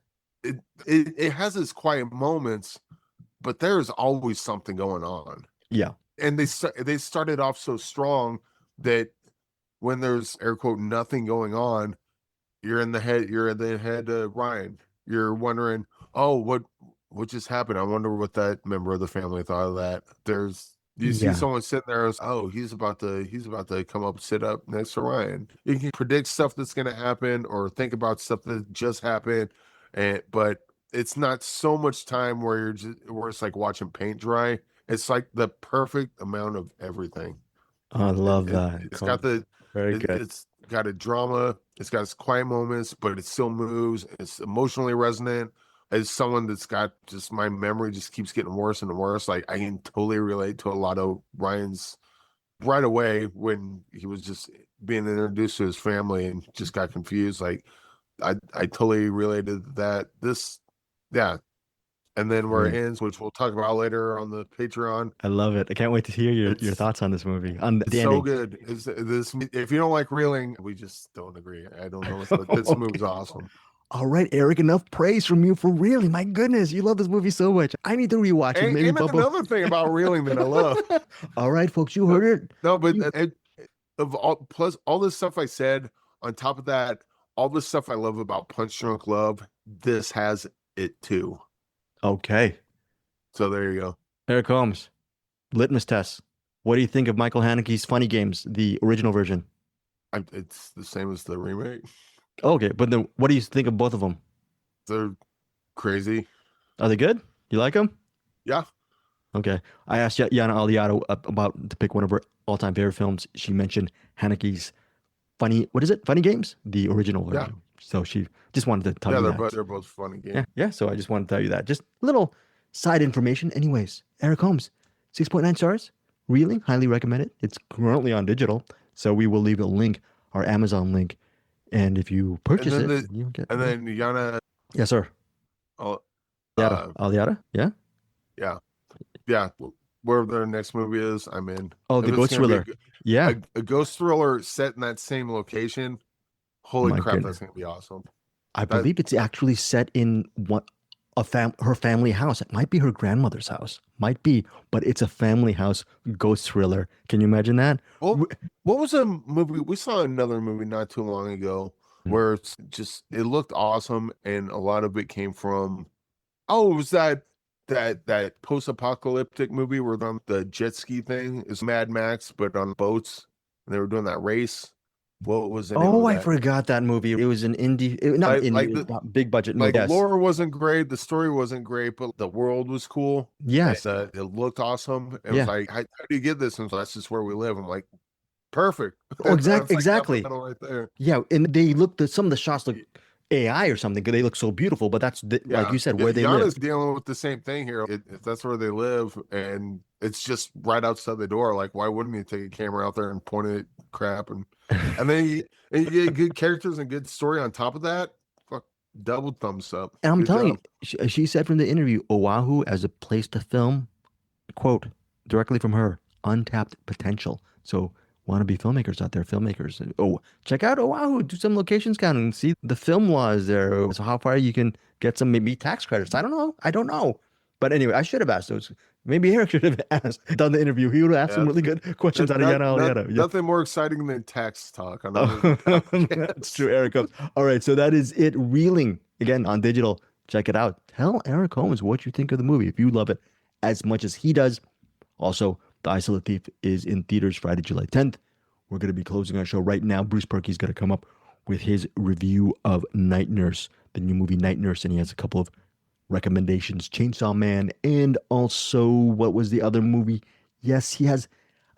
it has its quiet moments, but there's always something going on. Yeah. And they started off so strong that when there's air quote nothing going on, you're in the head of Ryan. You're wondering, oh, what just happened? I wonder what that member of the family thought of that. You see someone sitting there, oh, he's about to come up, sit up next to Ryan. You can predict stuff that's gonna happen or think about stuff that just happened, but it's not so much time where it's like watching paint dry. It's like the perfect amount of everything. I love that. It's got very good. It's got a drama. It's got its quiet moments, but it still moves. It's emotionally resonant. As someone that's got just my memory just keeps getting worse and worse. Like I can totally relate to a lot of Ryan's right away when he was just being introduced to his family and just got confused. Like I totally related to that. And then where it ends, which we'll talk about later on the Patreon. I love it. I can't wait to hear your thoughts on this movie. It's so good. If you don't like Reeling, we just don't agree. I don't know. But this movie's awesome. All right, Eric, enough praise from you for Reeling. My goodness, you love this movie so much. I need to rewatch it. Maybe another thing about Reeling that I love. All right, folks, you heard it. No, but plus all this stuff I said, on top of that, all this stuff I love about Punch Drunk Love, this has it too. Okay. So there you go. Eric Holmes, litmus test. What do you think of Michael Haneke's Funny Games, the original version? It's the same as the remake. Okay, but then what do you think of both of them? They're crazy. Are they good? You like them? Yeah. Okay. I asked Yana Aliada about to pick one of her all-time favorite films. She mentioned Haneke's Funny Games? The original version. Yeah. So she just wanted to tell you that. They're both funny games. Yeah, so I just wanted to tell you that. Just little side information. Anyways, Eric Holmes, 6.9 stars. Reeling, highly recommend it. It's currently on digital, so we will leave a link, our Amazon link. And if you purchase it, you get. And then Yana. Yes, sir. Aliada? Yeah? Yeah. Wherever their next movie is, I'm in. Oh, the ghost thriller. A ghost thriller set in that same location. Holy crap, that's going to be awesome. I believe it's actually set in her family house. It might be her grandmother's house. Might be, but it's a family house ghost thriller. Can you imagine that? Well, what was a movie? We saw another movie not too long ago where it looked awesome, and a lot of it came from, it was that post-apocalyptic movie where on the jet ski thing is Mad Max, but on boats, and they were doing that race. What was the name of that? I forgot that movie. It was an indie, not big budget movie. Like the lore wasn't great, the story wasn't great, but the world was cool. Yes, it looked awesome. It was like, how do you get this? And that's just where we live. I'm like, perfect. Oh, exactly. Right there. Yeah, and they some of the shots look AI or something because they look so beautiful. But that's like you said, where they live. Gianna's dealing with the same thing here. If that's where they live, and it's just right outside the door, like why wouldn't you take a camera out there and point it at crap and then you get good characters and good story on top of that? Fuck, double thumbs up. And I'm telling you, she said from the interview, Oahu as a place to film, quote directly from her, untapped potential. So wannabe filmmakers out there, filmmakers. Oh, check out Oahu, do some location scouting, see the film laws there. So how far you can get some maybe tax credits. I don't know. But anyway, I should have asked those. Maybe Eric should have done the interview. He would have asked some really good questions out of yada, yada. Yeah. Nothing more exciting than tax talk on That's true, Eric Holmes. All right, so that is it. Reeling, again, on digital. Check it out. Tell Eric Holmes what you think of the movie if you love it as much as he does. Also, The Isolate Thief is in theaters Friday, July 10th. We're going to be closing our show right now. Bruce Purkey's going to come up with his review of Night Nurse, the new movie Night Nurse, and he has a couple of recommendations, Chainsaw Man, and also, what was the other movie? Yes, he has,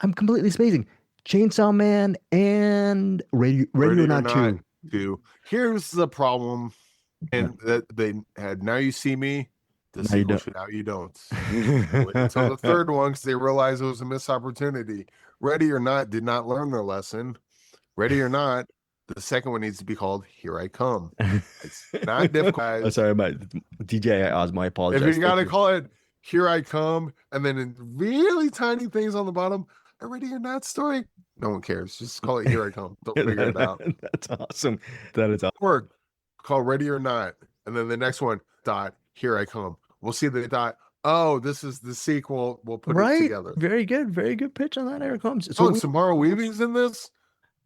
I'm completely spacing, Chainsaw Man and Ready or Not 2. Here's the problem, and that they had Now You See Me, the Now You sequel Don't. should Now You Don't. Wait until the third one, because they realized it was a missed opportunity. Ready or Not did not learn their lesson. Ready or Not, the second one needs to be called Here I Come. It's not difficult, guys. Oh, sorry, my DJ Osmo, I apologize. If you got to call it Here I Come, and then in really tiny things on the bottom, a Ready or Not story, no one cares. Just call it Here I Come. They'll figure it out. That's awesome. That is awesome. Or call Ready or Not, and then the next one, dot, Here I Come. We'll see the dot. Oh, this is the sequel. We'll put it together. Very good pitch on that, Eric Holmes. So Samara Weaving's in this?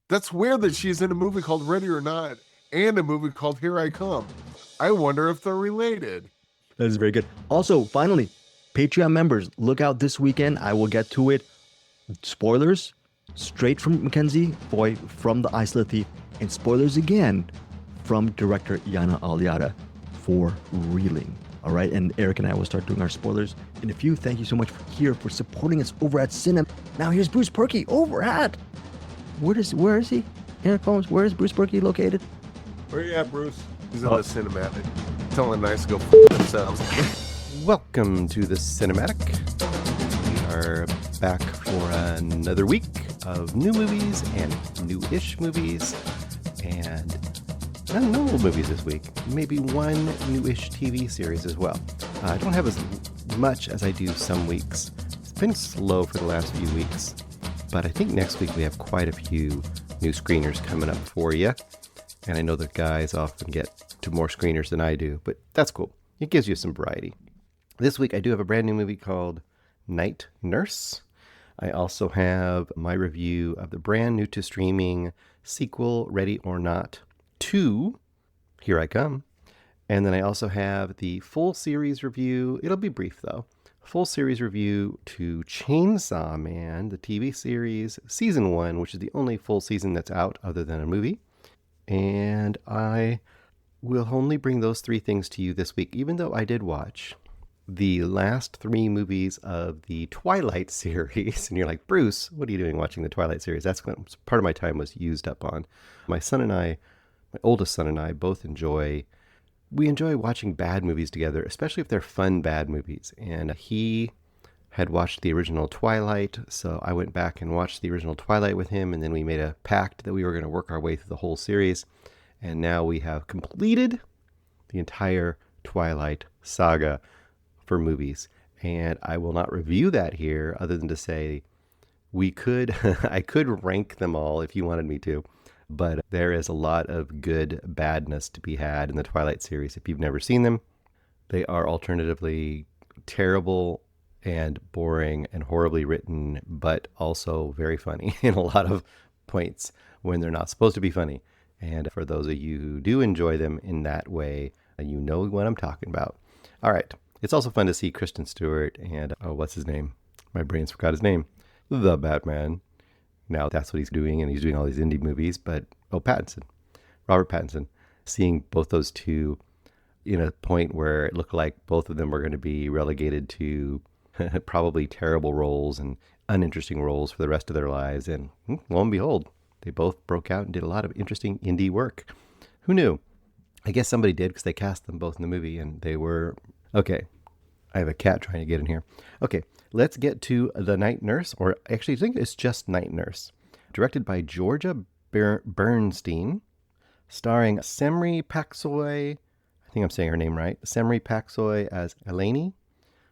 That's weird that she's in a movie called Ready or Not and a movie called Here I Come. I wonder if they're related. That is very good. Also, finally, Patreon members, look out this weekend. I will get to it. Spoilers straight from Mackenzie Boy from The Isolate Thief, and spoilers again from director Yana Aliada for Reeling. All right, and Eric and I will start doing our spoilers in a few. Thank you so much for supporting us over at Cinem. Now here's Bruce Purkey over at... Where is he? Eric Holmes, where is Bruce Purkey located? Where you at, Bruce? He's in the cinematic. Telling nice to go themselves. Welcome to the Cinematic. We are back for another week of new movies and new-ish movies and not old movies this week. Maybe one new-ish TV series as well. I don't have as much as I do some weeks. It's been slow for the last few weeks, but I think next week we have quite a few new screeners coming up for you. And I know the guys often get to more screeners than I do, but that's cool. It gives you some variety. This week I do have a brand new movie called Night Nurse. I also have my review of the brand new to streaming sequel, Ready or Not 2, Here I Come. And then I also have the full series review. It'll be brief though. Full series review to Chainsaw Man, the TV series, season 1, which is the only full season that's out other than a movie. And I will only bring those 3 things to you this week, even though I did watch the last 3 movies of the Twilight series. And you're like, Bruce, what are you doing watching the Twilight series? That's what part of my time was used up on. My son and I, my oldest son and I, both enjoy watching bad movies together, especially if they're fun bad movies. And he had watched the original Twilight, so I went back and watched the original Twilight with him, and then we made a pact that we were going to work our way through the whole series. And now we have completed the entire Twilight saga for movies. And I will not review that here other than to say I could rank them all if you wanted me to. But there is a lot of good badness to be had in the Twilight series if you've never seen them. They are alternatively terrible and boring and horribly written, but also very funny in a lot of points when they're not supposed to be funny. And for those of you who do enjoy them in that way, you know what I'm talking about. All right. It's also fun to see Kristen Stewart and, what's his name? My brain's forgot his name. The Batman. Now that's what he's doing, and he's doing all these indie movies, but, Pattinson. Robert Pattinson. Seeing both those two in a point where it looked like both of them were going to be relegated to probably terrible roles and uninteresting roles for the rest of their lives. And lo and behold, they both broke out and did a lot of interesting indie work. Who knew? I guess somebody did because they cast them both in the movie and they were... Okay, I have a cat trying to get in here. Okay, let's get to The Night Nurse, or actually I think it's just Night Nurse. Directed by Georgia Bernstein, starring Semri Paksoy, I think I'm saying her name right, Semri Paksoy as Eleni,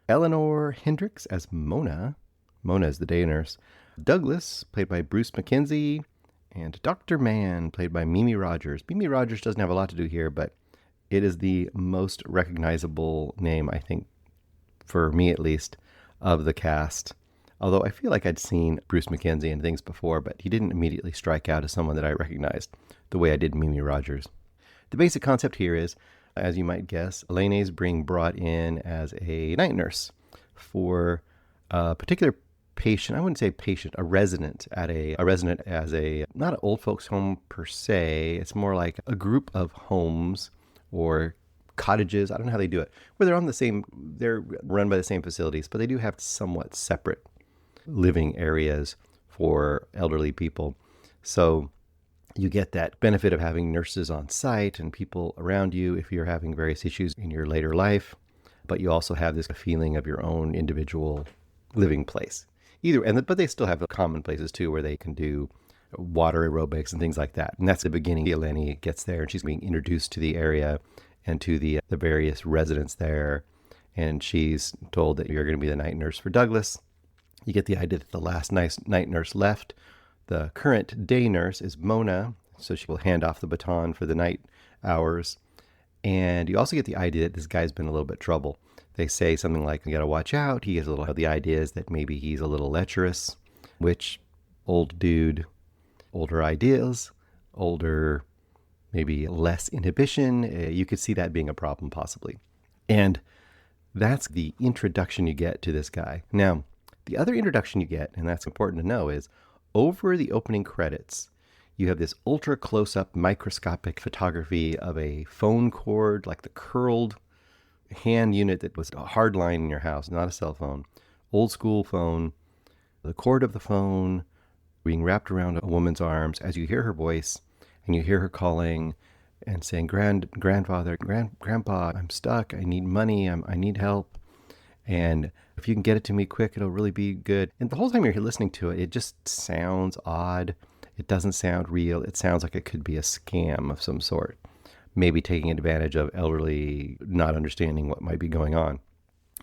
Eleanor Hendricks as Mona is the day nurse, Douglas, played by Bruce McKenzie, and Dr. Mann, played by Mimi Rogers. Mimi Rogers doesn't have a lot to do here, but it is the most recognizable name, I think, for me at least, of the cast. Although I feel like I'd seen Bruce McKenzie in things before, but he didn't immediately strike out as someone that I recognized the way I did Mimi Rogers. The basic concept here is, as you might guess, Elena is being brought in as a night nurse for a particular patient. I wouldn't say patient, a resident at a resident as a, not an old folks home per se. It's more like a group of homes or cottages. I don't know how they do it, where they're run by the same facilities, but they do have somewhat separate living areas for elderly people. So you get that benefit of having nurses on site and people around you if you're having various issues in your later life, but you also have this feeling of your own individual living place. But they still have common places too, where they can do water aerobics and things like that. And that's the beginning. Eleni gets there and she's being introduced to the area and to the various residents there. And she's told that you're going to be the night nurse for Douglas. You get the idea that the last night nurse left. The current day nurse is Mona, so she will hand off the baton for the night hours. And you also get the idea that this guy's been a little bit trouble. They say something like, you got to watch out. He has the idea is that maybe he's a little lecherous, which old dude, older ideas, older, maybe less inhibition. You could see that being a problem possibly. And that's the introduction you get to this guy. Now, the other introduction you get, and that's important to know, is over the opening credits, you have this ultra close-up microscopic photography of a phone cord, like the curled hand unit that was a hard line in your house, not a cell phone, old school phone, the cord of the phone being wrapped around a woman's arms as you hear her voice and you hear her calling and saying, grandfather, grandpa, I'm stuck. I need money. I need help. And if you can get it to me quick, it'll really be good. And the whole time you're listening to it, it just sounds odd. It doesn't sound real. It sounds like it could be a scam of some sort. Maybe taking advantage of elderly not understanding what might be going on.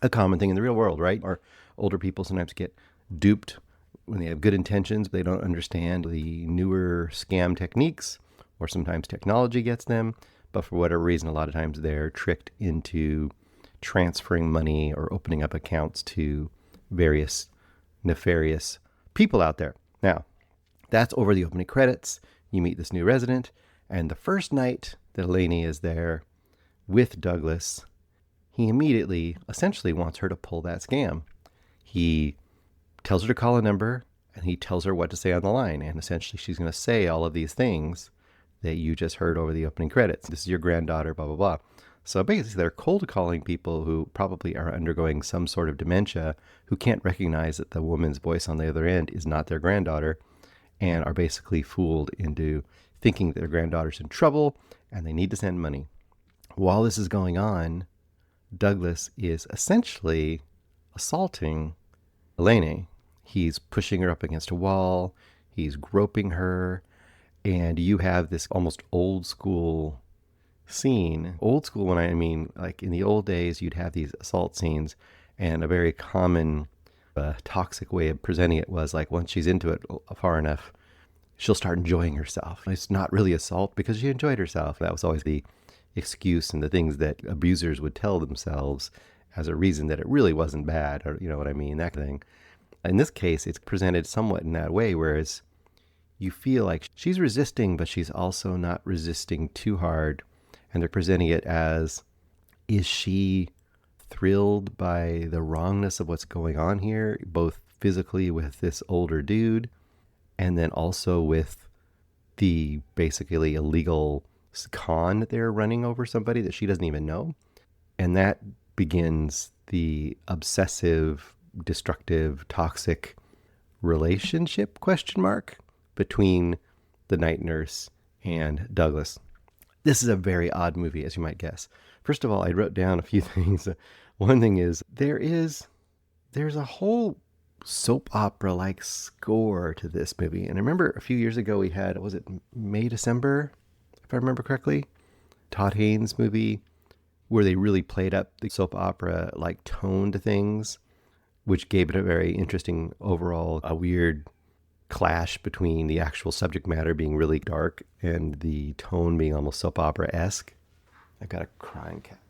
A common thing in the real world, right? Or older people sometimes get duped when they have good intentions, but they don't understand the newer scam techniques, or sometimes technology gets them. But for whatever reason, a lot of times they're tricked into transferring money or opening up accounts to various nefarious people out there. Now, that's over the opening credits. You meet this new resident, and the first night that Eleni is there with Douglas, he immediately essentially wants her to pull that scam. He tells her to call a number, and he tells her what to say on the line. And essentially she's going to say all of these things that you just heard over the opening credits. This is your granddaughter, blah, blah, blah. So basically they're cold calling people who probably are undergoing some sort of dementia, who can't recognize that the woman's voice on the other end is not their granddaughter, and are basically fooled into thinking that their granddaughter's in trouble and they need to send money. While this is going on, Douglas is essentially assaulting Eleni. He's pushing her up against a wall. He's groping her. And you have this almost old school scene. Old school, when I mean, like in the old days, you'd have these assault scenes, and a very common toxic way of presenting it was like, once she's into it far enough, she'll start enjoying herself. It's not really assault because she enjoyed herself. That was always the excuse and the things that abusers would tell themselves as a reason that it really wasn't bad, or you know what I mean, that thing. In this case, it's presented somewhat in that way, whereas you feel like she's resisting, but she's also not resisting too hard. And they're presenting it as, is she thrilled by the wrongness of what's going on here, both physically with this older dude, and then also with the basically illegal con that they're running over somebody that she doesn't even know. And that begins the obsessive, destructive, toxic relationship, between the night nurse and Douglas. This is a very odd movie, as you might guess. First of all, I wrote down a few things. One thing is, there's a whole soap opera-like score to this movie. And I remember a few years ago we had, was it May, December, if I remember correctly? Todd Haynes movie, where they really played up the soap opera-like tone to things, which gave it a very interesting overall, a weird clash between the actual subject matter being really dark and the tone being almost soap opera-esque. I've got a crying cat.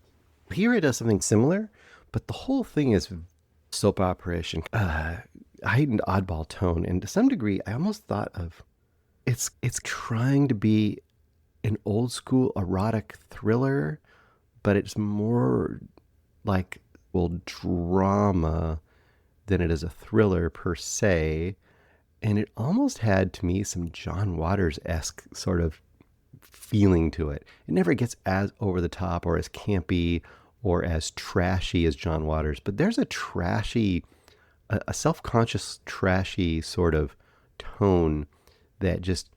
Here it does something similar, but the whole thing is soap opera-ish and heightened oddball tone. And to some degree, I almost thought of it's trying to be an old school erotic thriller, but it's more like, well, drama than it is a thriller per se. And it almost had, to me, some John Waters-esque sort of feeling to it. It never gets as over the top or as campy or as trashy as John Waters, but there's a trashy, a self-conscious, trashy sort of tone that just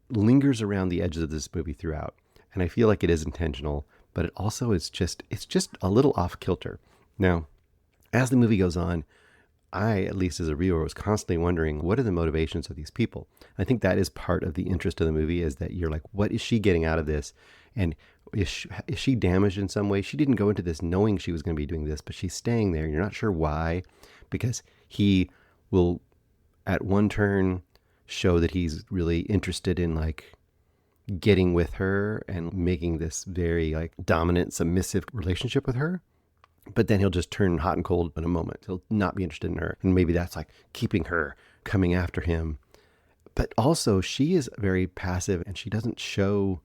lingers around the edges of this movie throughout. And I feel like it is intentional, but it also is just, it's just a little off kilter. Now, as the movie goes on, I, at least as a viewer, was constantly wondering, what are the motivations of these people? I think that is part of the interest of the movie, is that you're like, what is she getting out of this? And is she damaged in some way? She didn't go into this knowing she was going to be doing this, but she's staying there. You're not sure why, because he will, at one turn, show that he's really interested in like getting with her and making this very like dominant, submissive relationship with her. But then he'll just turn hot and cold in a moment. He'll not be interested in her. And maybe that's like keeping her coming after him. But also she is very passive, and she doesn't show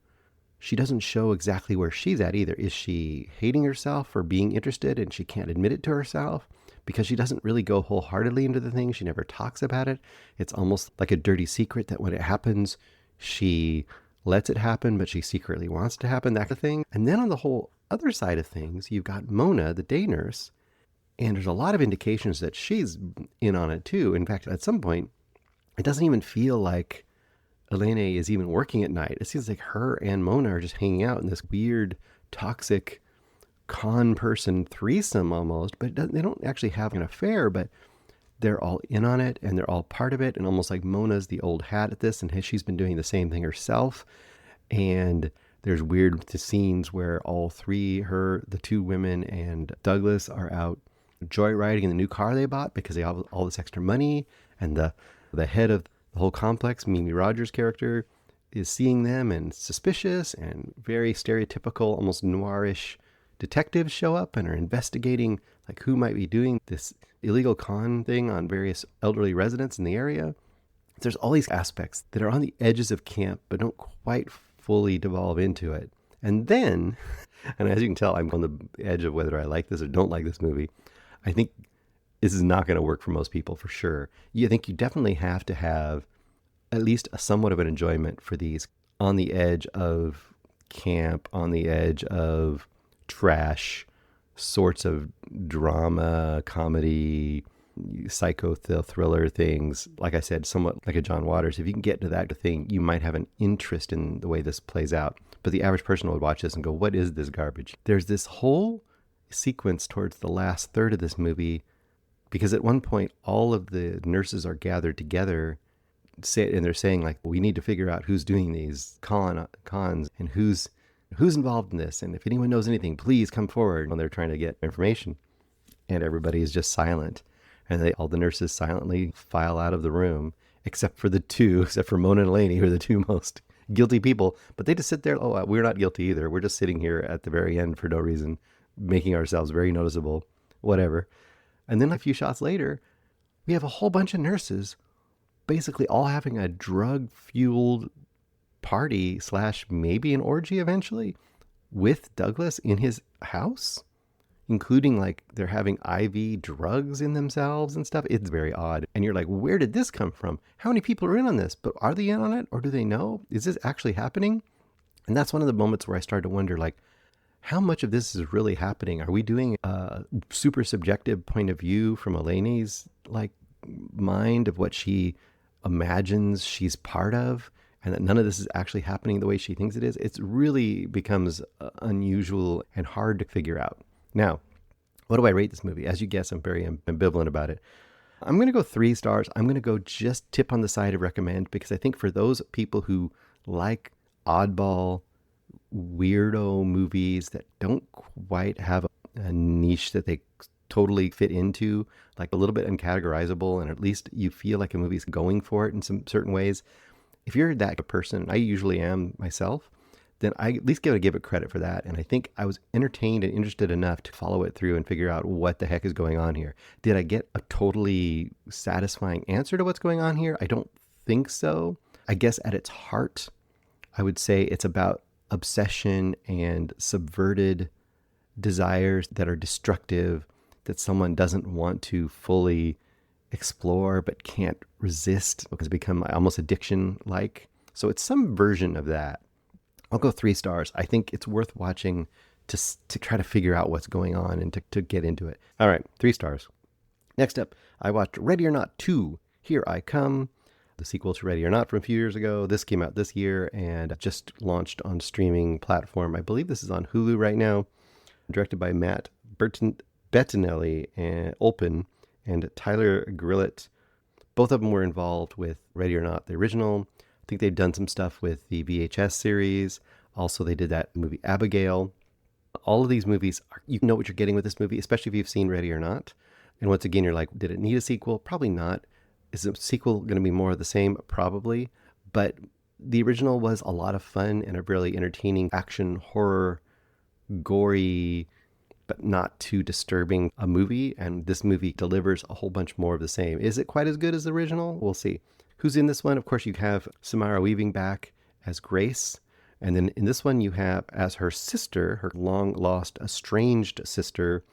exactly where she's at either. Is she hating herself for being interested and she can't admit it to herself? Because she doesn't really go wholeheartedly into the thing. She never talks about it. It's almost like a dirty secret that when it happens, she lets it happen, but she secretly wants it to happen, that kind of thing. And then on the whole other side of things, you've got Mona, the day nurse, and there's a lot of indications that she's in on it too. In fact, at some point, it doesn't even feel like Elena is even working at night. It seems like her and Mona are just hanging out in this weird, toxic con person threesome almost, but they don't actually have an affair, but they're all in on it and they're all part of it. And almost like Mona's the old hat at this, and she's been doing the same thing herself. And there's weird scenes where all three, the two women and Douglas, are out joyriding in the new car they bought because they have all this extra money. And the head of the whole complex, Mimi Rogers' character, is seeing them and suspicious, and very stereotypical, almost noirish detectives show up and are investigating like who might be doing this illegal con thing on various elderly residents in the area. There's all these aspects that are on the edges of camp but don't quite fully devolve into it. And then, and as you can tell, I'm on the edge of whether I like this or don't like this movie. I think this is not going to work for most people for sure. I think you definitely have to have at least a somewhat of an enjoyment for these on the edge of camp, on the edge of trash sorts of drama, comedy, psycho thriller things. Like I said, somewhat like a John Waters. If you can get to that thing, you might have an interest in the way this plays out. But the average person would watch this and go, what is this garbage? There's this whole sequence towards the last third of this movie, because at one point all of the nurses are gathered together and they're saying like, we need to figure out who's doing these cons and who's involved in this, and if anyone knows anything, please come forward. When they're trying to get information, and everybody is just silent, and all the nurses silently file out of the room, except for Mona and Eleni, who are the two most guilty people. But they just sit there. Oh, we're not guilty either. We're just sitting here at the very end for no reason, making ourselves very noticeable, whatever. And then a few shots later, we have a whole bunch of nurses basically all having a drug-fueled party / maybe an orgy eventually with Douglas in his house, including like they're having IV drugs in themselves and stuff. It's very odd. And you're like, where did this come from? How many people are in on this? But are they in on it, or do they know? Is this actually happening? And that's one of the moments where I started to wonder, like, how much of this is really happening? Are we doing a super subjective point of view from Eleni's like mind of what she imagines she's part of, and that none of this is actually happening the way she thinks it is? It really becomes unusual and hard to figure out. Now, what do I rate this movie? As you guess, I'm very ambivalent about it. I'm going to go 3 stars. I'm going to go just tip on the side of recommend, because I think for those people who like oddball, weirdo movies that don't quite have a niche that they totally fit into, like a little bit uncategorizable, and at least you feel like a movie's going for it in some certain ways. If you're that person, I usually am myself, then I at least give it credit for that. And I think I was entertained and interested enough to follow it through and figure out what the heck is going on here. Did I get a totally satisfying answer to what's going on here? I don't think so. I guess at its heart, I would say it's about obsession and subverted desires that are destructive, that someone doesn't want to fully explore but can't resist because it become almost addiction-like. So it's some version of that. I'll go 3 stars. I think it's worth watching to try to figure out what's going on and to get into it. All right, 3 stars. Next up, I watched Ready or Not 2, Here I Come, the sequel to Ready or Not from a few years ago. This came out this year and just launched on streaming platform. I believe this is on Hulu right now. Directed by Matt Bettinelli and Olpin and Tyler Grillett. Both of them were involved with Ready or Not, the original. I think they've done some stuff with the VHS series. Also, they did that movie Abigail. All of these movies, you know what you're getting with this movie, especially if you've seen Ready or Not. And once again, you're like, did it need a sequel? Probably not. Is the sequel going to be more of the same? Probably. But the original was a lot of fun and a really entertaining action, horror, gory, but not too disturbing a movie. And this movie delivers a whole bunch more of the same. Is it quite as good as the original? We'll see. Who's in this one? Of course, you have Samara Weaving back as Grace. And then in this one, you have as her sister, her long-lost, estranged sister,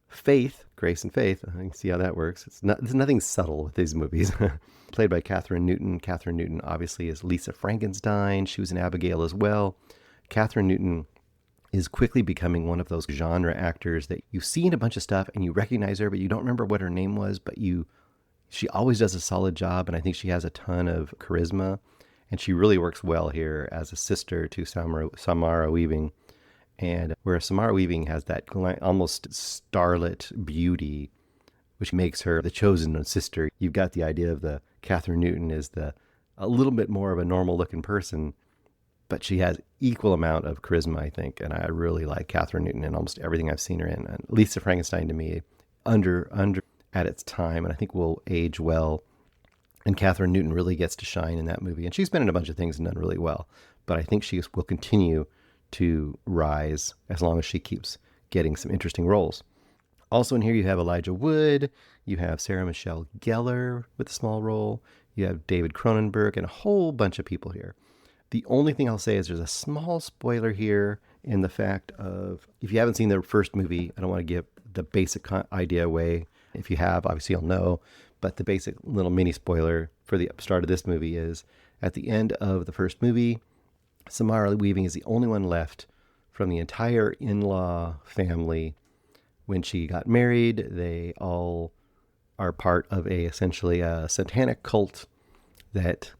Faith, Grace and Faith. I can see how that works. There's nothing subtle with these movies. Played by Kathryn Newton. Kathryn Newton obviously is Lisa Frankenstein. She was in Abigail as well. Kathryn Newton is quickly becoming one of those genre actors that you see in a bunch of stuff and you recognize her, but you don't remember what her name was, but she always does a solid job, and I think she has a ton of charisma, and she really works well here as a sister to Samara Weaving. And whereas Samara Weaving has that almost starlet beauty, which makes her the chosen sister, you've got the idea of the Kathryn Newton is a little bit more of a normal-looking person, but she has equal amount of charisma, I think, and I really like Kathryn Newton in almost everything I've seen her in. And Lisa Frankenstein, to me, under at its time, and I think will age well. And Kathryn Newton really gets to shine in that movie. And she's been in a bunch of things and done really well. But I think she will continue to rise as long as she keeps getting some interesting roles. Also in here, you have Elijah Wood. You have Sarah Michelle Gellar with a small role. You have David Cronenberg and a whole bunch of people here. The only thing I'll say is there's a small spoiler here in the fact of, if you haven't seen the first movie, I don't want to give the basic idea away. If you have, obviously you'll know, but the basic little mini spoiler for the start of this movie is at the end of the first movie, Samara Weaving is the only one left from the entire in-law family. When she got married, they all are part of essentially a satanic cult that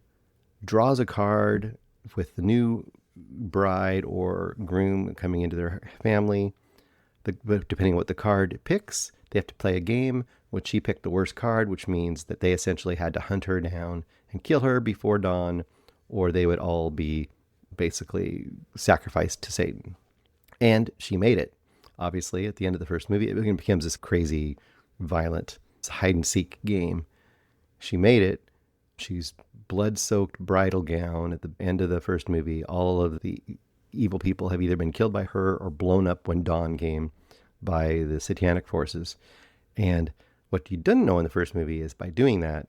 draws a card with the new bride or groom coming into their family. Depending on what the card picks, they have to play a game, which she picked the worst card, which means that they essentially had to hunt her down and kill her before dawn, or they would all be basically sacrificed to Satan. And she made it. Obviously, at the end of the first movie, it becomes this crazy, violent hide-and-seek game. She made it. She's blood-soaked bridal gown at the end of the first movie. All of the evil people have either been killed by her or blown up when dawn came by the satanic forces. And what you didn't know in the first movie is by doing that,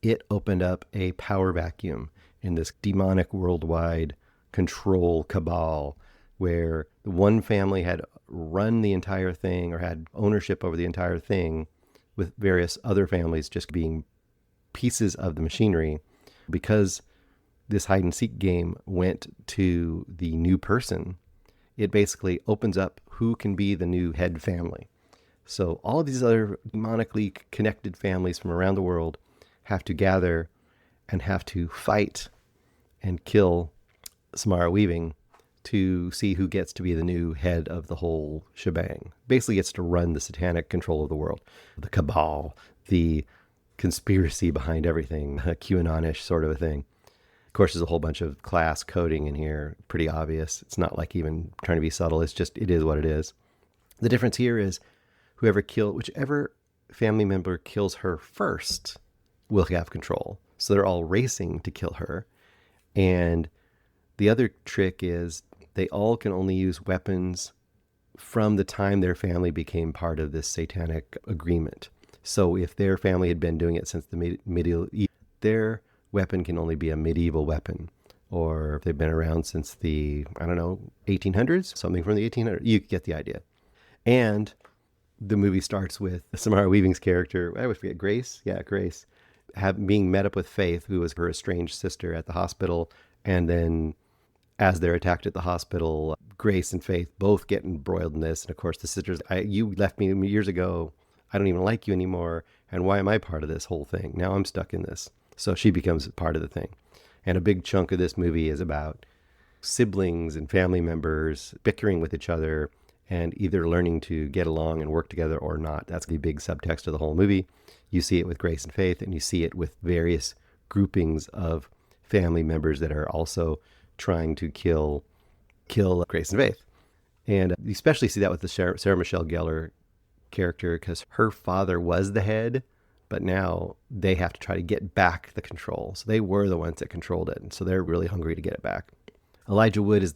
it opened up a power vacuum in this demonic worldwide control cabal where the one family had run the entire thing or had ownership over the entire thing, with various other families just being pieces of the machinery. Because this hide and seek game went to the new person, it basically opens up who can be the new head family. So all of these other demonically connected families from around the world have to gather and have to fight and kill Samara Weaving to see who gets to be the new head of the whole shebang. Basically gets to run the satanic control of the world. The cabal, the conspiracy behind everything, a QAnon-ish sort of a thing. Of course, there's a whole bunch of class coding in here, pretty obvious. It's not like even trying to be subtle. It's just, it is what it is. The difference here is whichever family member kills her first will have control. So they're all racing to kill her. And the other trick is they all can only use weapons from the time their family became part of this satanic agreement. So if their family had been doing it since the medieval, their weapon can only be a medieval weapon. Or if they've been around since the, 1800s, something from the 1800s. You get the idea. And the movie starts with Samara Weaving's character, I always forget, Grace? Yeah, Grace. Being met up with Faith, who was her estranged sister at the hospital. And then as they're attacked at the hospital, Grace and Faith both get embroiled in this. And of course, the sisters, you left me years ago. I don't even like you anymore. And why am I part of this whole thing? Now I'm stuck in this. So she becomes part of the thing. And a big chunk of this movie is about siblings and family members bickering with each other and either learning to get along and work together or not. That's the big subtext of the whole movie. You see it with Grace and Faith, and you see it with various groupings of family members that are also trying to kill Grace and Faith. And you especially see that with the Sarah Michelle Gellar character, because her father was the head, but now they have to try to get back the control. So they were the ones that controlled it, and so they're really hungry to get it back. Elijah Wood is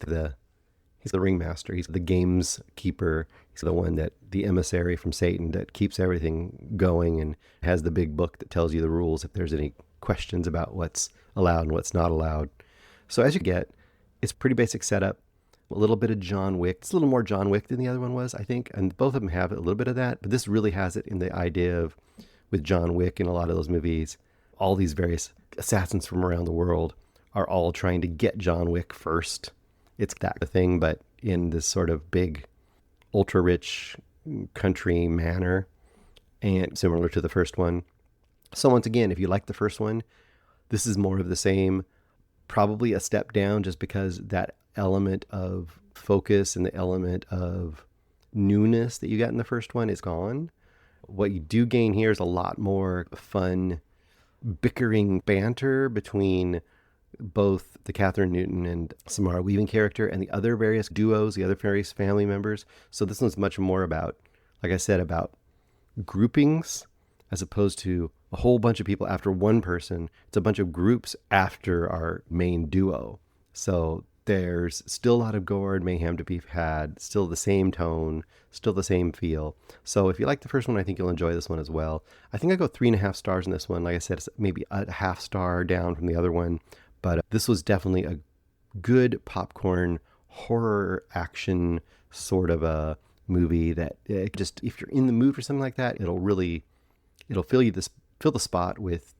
he's the ringmaster. He's the games keeper. He's the one the emissary from Satan that keeps everything going and has the big book that tells you the rules if there's any questions about what's allowed and what's not allowed. So as you get, it's pretty basic setup, a little bit of John Wick. It's a little more John Wick than the other one was, I think. And both of them have a little bit of that, but this really has it in the idea of, with John Wick and a lot of those movies, all these various assassins from around the world are all trying to get John Wick first. It's that thing, but in this sort of big, ultra-rich country manner, and similar to the first one. So once again, if you like the first one, this is more of the same, probably a step down, just because that element of focus and the element of newness that you got in the first one is gone. What you do gain here is a lot more fun, bickering banter between both the Catherine Newton and Samara Weaving character and the other various duos, the other various family members. So this one's much more about, like I said, about groupings as opposed to a whole bunch of people after one person. It's a bunch of groups after our main duo. So there's still a lot of gore and mayhem to be had, still the same tone, still the same feel. So if you like the first one, I think you'll enjoy this one as well. I think I go 3.5 stars in this one. Like I said, it's maybe a half star down from the other one. But this was definitely a good popcorn horror action sort of a movie that just, if you're in the mood for something like that, it'll fill the spot with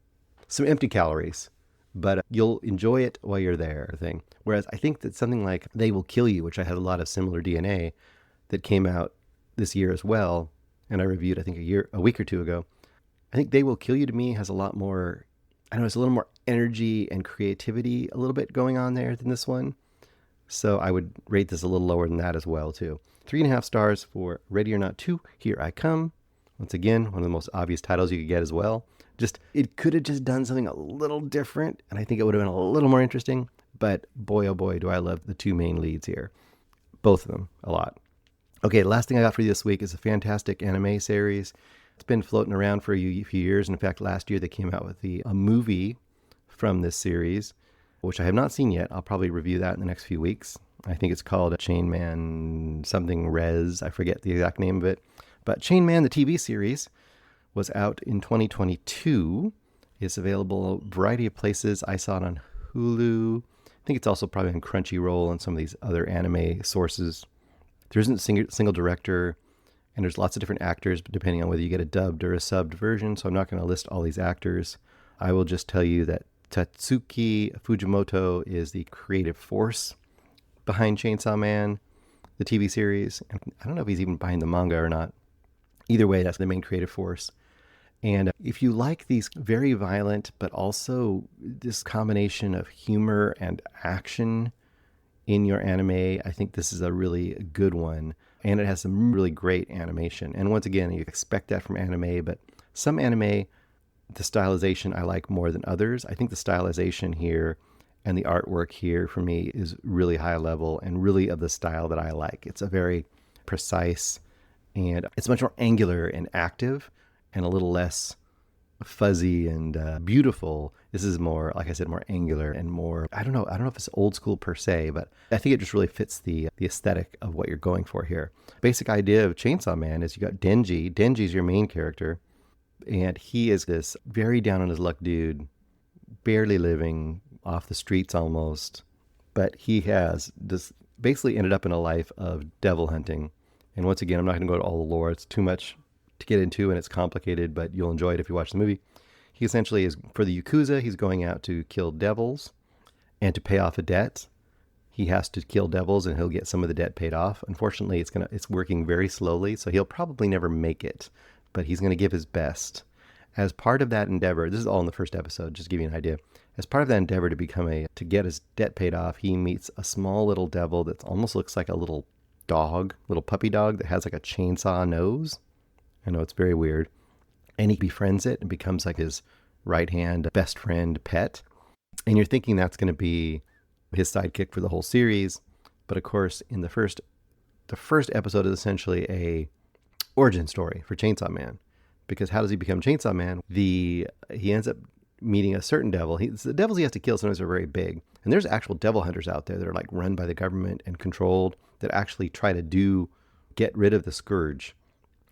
some empty calories, but you'll enjoy it while you're there thing. Whereas I think that something like They Will Kill You, which I had a lot of similar DNA, that came out this year as well, and I reviewed I think a week or two ago. I think They Will Kill You to me has a lot more, it's a little more energy and creativity a little bit going on there than this one. So I would rate this a little lower than that as well too. 3.5 stars for Ready or Not 2, Here I Come. Once again, one of the most obvious titles you could get as well. Just, it could have just done something a little different, and I think it would have been a little more interesting. But boy, oh boy, do I love the two main leads here. Both of them, a lot. Okay, the last thing I got for you this week is a fantastic anime series. It's been floating around for a few years. And in fact, last year they came out with a movie from this series, which I have not seen yet. I'll probably review that in the next few weeks. I think it's called Chain Man something Res. I forget the exact name of it. But Chain Man, the TV series, was out in 2022. It's available a variety of places. I saw it on Hulu. I think it's also probably on Crunchyroll and some of these other anime sources. There isn't a single director, and there's lots of different actors, depending on whether you get a dubbed or a subbed version. So I'm not going to list all these actors. I will just tell you that Tatsuki Fujimoto is the creative force behind Chainsaw Man, the TV series. And I don't know if he's even behind the manga or not. Either way, that's the main creative force. And if you like these very violent, but also this combination of humor and action in your anime, I think this is a really good one. And it has some really great animation. And once again, you expect that from anime, but some anime, the stylization I like more than others. I think the stylization here and the artwork here for me is really high level and really of the style that I like. It's a very precise And it's much more angular and active and a little less fuzzy and beautiful. This is more, like I said, more angular and more, I don't know if it's old school per se, but I think it just really fits the aesthetic of what you're going for here. Basic idea of Chainsaw Man is you got Denji. Denji's your main character, and he is this very down on his luck dude, barely living off the streets almost, but he has this basically ended up in a life of devil hunting. And once again, I'm not going to go to all the lore. It's too much to get into, and it's complicated, but you'll enjoy it if you watch the movie. He essentially is, for the Yakuza, he's going out to kill devils and to pay off a debt. He has to kill devils and he'll get some of the debt paid off. Unfortunately, it's working very slowly, so he'll probably never make it, but he's going to give his best. As part of that endeavor, this is all in the first episode, just to give you an idea. As part of that endeavor to get his debt paid off, he meets a small little devil that almost looks like a little puppy dog that has like a chainsaw nose. I know, it's very weird. And he befriends it and becomes like his right-hand best friend pet. And you're thinking that's going to be his sidekick for the whole series. But of course, in the first episode is essentially a origin story for Chainsaw Man. Because how does he become Chainsaw Man? He ends up meeting a certain devil. The devils he has to kill sometimes are very big. And there's actual devil hunters out there that are like run by the government and controlled that actually try to get rid of the scourge.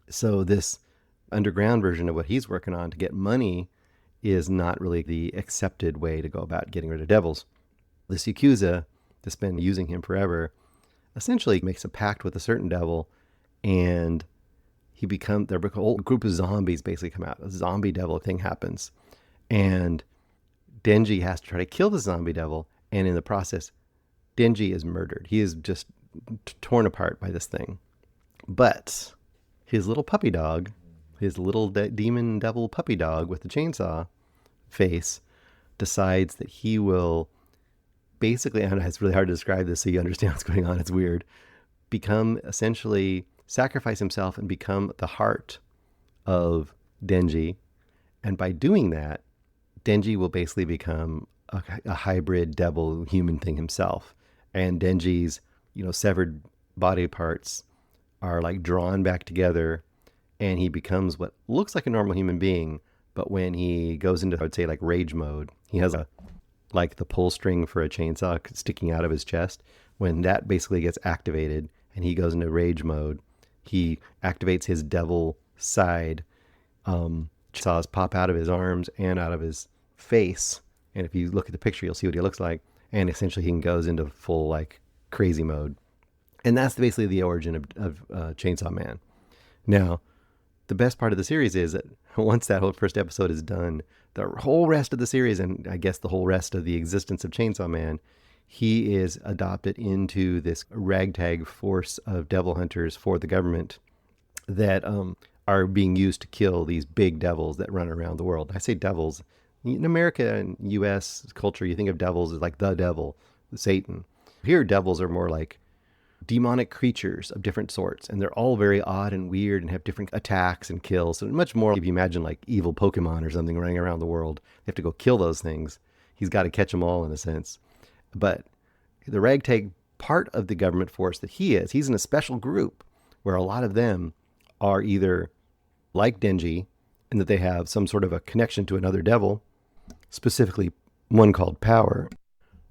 So this underground version of what he's working on to get money is not really the accepted way to go about getting rid of devils. This Yakuza that's been using him forever essentially makes a pact with a certain devil, and their whole group of zombies basically come out. A zombie devil thing happens, and Denji has to try to kill the zombie devil, and in the process, Denji is murdered. He is just torn apart by this thing. But his little puppy dog, his little demon devil puppy dog with the chainsaw face, decides that he will basically, I don't know, it's really hard to describe this so you understand what's going on. It's weird. Sacrifice himself and become the heart of Denji. And by doing that, Denji will basically become a hybrid devil human thing himself. And Denji's, severed body parts are like drawn back together, and he becomes what looks like a normal human being. But when he goes into, I would say, like rage mode, he has like the pull string for a chainsaw sticking out of his chest. When that basically gets activated and he goes into rage mode, he activates his devil side. Chainsaws pop out of his arms and out of his face. And if you look at the picture, you'll see what he looks like. And essentially he goes into full like crazy mode. And that's basically the origin of Chainsaw Man. Now, the best part of the series is that once that whole first episode is done, the whole rest of the series, and I guess the whole rest of the existence of Chainsaw Man, he is adopted into this ragtag force of devil hunters for the government that are being used to kill these big devils that run around the world. I say devils. In America and U.S. culture, you think of devils as like the devil, Satan. Here, devils are more like demonic creatures of different sorts, and they're all very odd and weird and have different attacks and kills. So much more if you imagine like evil Pokemon or something running around the world. They have to go kill those things. He's got to catch them all in a sense. But the ragtag part of the government force that he's in a special group where a lot of them are either like Denji in that they have some sort of a connection to another devil, specifically one called Power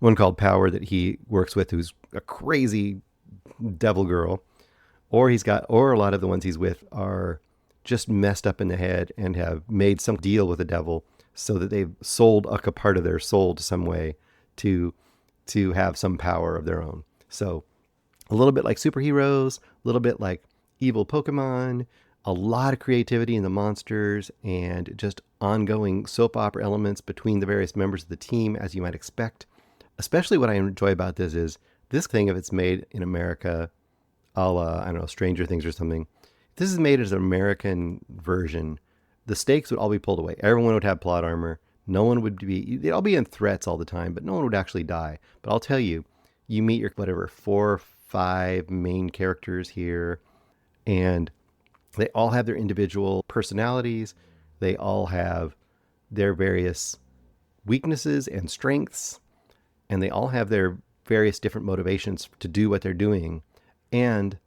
that he works with, who's a crazy devil girl, or a lot of the ones he's with are just messed up in the head and have made some deal with the devil so that they've sold a part of their soul to some way to have some power of their own. So a little bit like superheroes, a little bit like evil Pokemon, a lot of creativity in the monsters, and just ongoing soap opera elements between the various members of the team, as you might expect. Especially what I enjoy about this is this thing, if it's made in America, a la, I don't know, Stranger Things or something, if this is made as an American version, the stakes would all be pulled away. Everyone would have plot armor. No one would they'd all be in threats all the time, but no one would actually die. But I'll tell you, you meet your 4 or 5 main characters here, and they all have their individual personalities. They all have their various weaknesses and strengths, and they all have their various different motivations to do what they're doing. And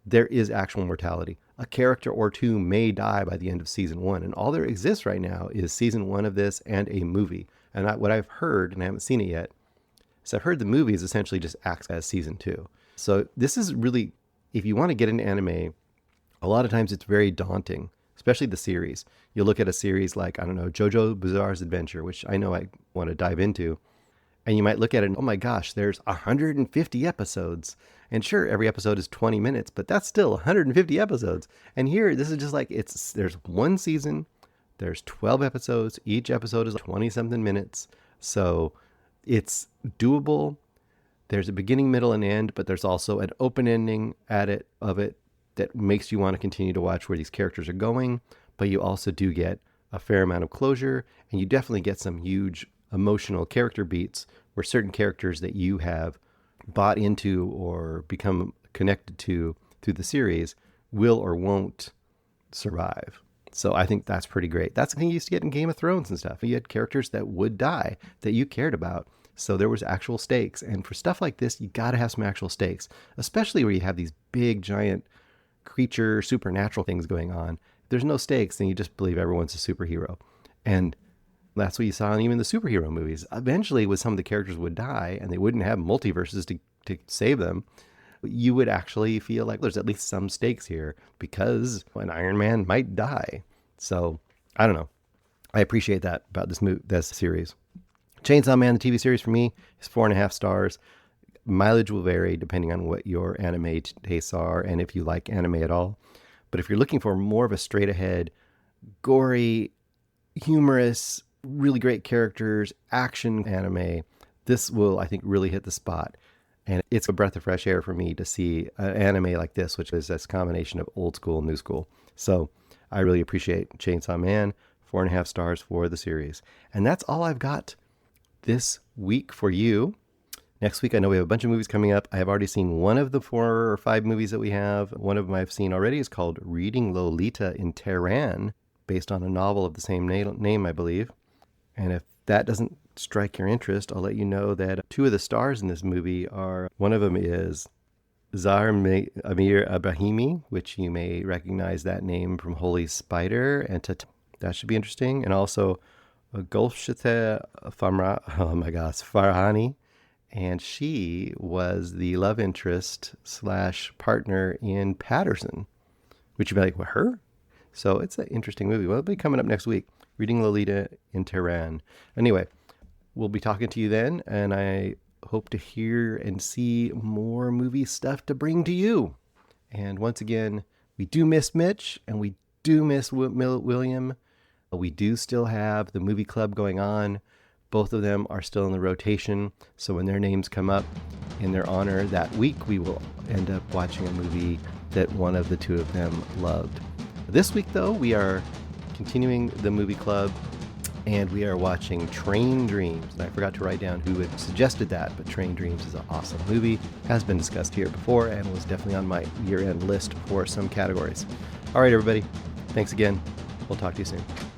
there is actual mortality. a character or two may die by the end of season 1. And all there exists right now is season 1 of this and a movie. And what I've heard, and I haven't seen it yet, is I've heard the movie is essentially just acts as season 2. So this is really, if you want to get into anime, a lot of times it's very daunting, especially the series. You'll look at a series like, I don't know, JoJo Bizarre's Adventure, which I know I want to dive into. And you might look at it and, oh my gosh, there's 150 episodes. And sure, every episode is 20 minutes, but that's still 150 episodes. And here, this is just like, there's one season, there's 12 episodes. Each episode is 20-something minutes. So it's doable. There's a beginning, middle, and end, but there's also an open ending of it that makes you want to continue to watch where these characters are going. But you also do get a fair amount of closure, and you definitely get some huge emotional character beats where certain characters that you have bought into or become connected to through the series will or won't survive. So I think that's pretty great. That's the thing you used to get in Game of Thrones and stuff. You had characters that would die that you cared about. So there was actual stakes. And for stuff like this, you got to have some actual stakes, especially where you have these big, giant creature, supernatural things going on. If there's no stakes, then you just believe everyone's a superhero. And that's what you saw in even the superhero movies. Eventually, with some of the characters would die and they wouldn't have multiverses to save them, you would actually feel like there's at least some stakes here because an Iron Man might die. So I don't know. I appreciate that about this series. Chainsaw Man, the TV series for me, is 4.5 stars. Mileage will vary depending on what your anime tastes are and if you like anime at all. But if you're looking for more of a straight ahead, gory, humorous, really great characters, action anime, this will, I think, really hit the spot. And it's a breath of fresh air for me to see an anime like this, which is this combination of old school and new school. So I really appreciate Chainsaw Man. 4.5 stars for the series. And that's all I've got this week for you. Next week, I know we have a bunch of movies coming up. I have already seen one of the 4 or 5 movies that we have. One of them I've seen already is called Reading Lolita in Tehran, based on a novel of the same name, I believe. And if that doesn't strike your interest, I'll let you know that 2 of the stars in this movie are, one of them is Zahar Amir Abrahimi, which you may recognize that name from Holy Spider, and that should be interesting. And also Golshita Farhani, and she was the love interest / partner in Peterson, which you'd be like, what, her? So it's an interesting movie. Well, it'll be coming up next week. Reading Lolita in Tehran. Anyway, we'll be talking to you then, and I hope to hear and see more movie stuff to bring to you. And once again, we do miss Mitch, and we do miss William. We do still have the movie club going on. Both of them are still in the rotation, so when their names come up in their honor that week, we will end up watching a movie that one of the 2 of them loved. This week, though, we are continuing the movie club, and we are watching Train Dreams. And I forgot to write down who had suggested that, but Train Dreams is an awesome movie. Has been discussed here before and was definitely on my year-end list for some categories. All right, everybody. Thanks again. We'll talk to you soon.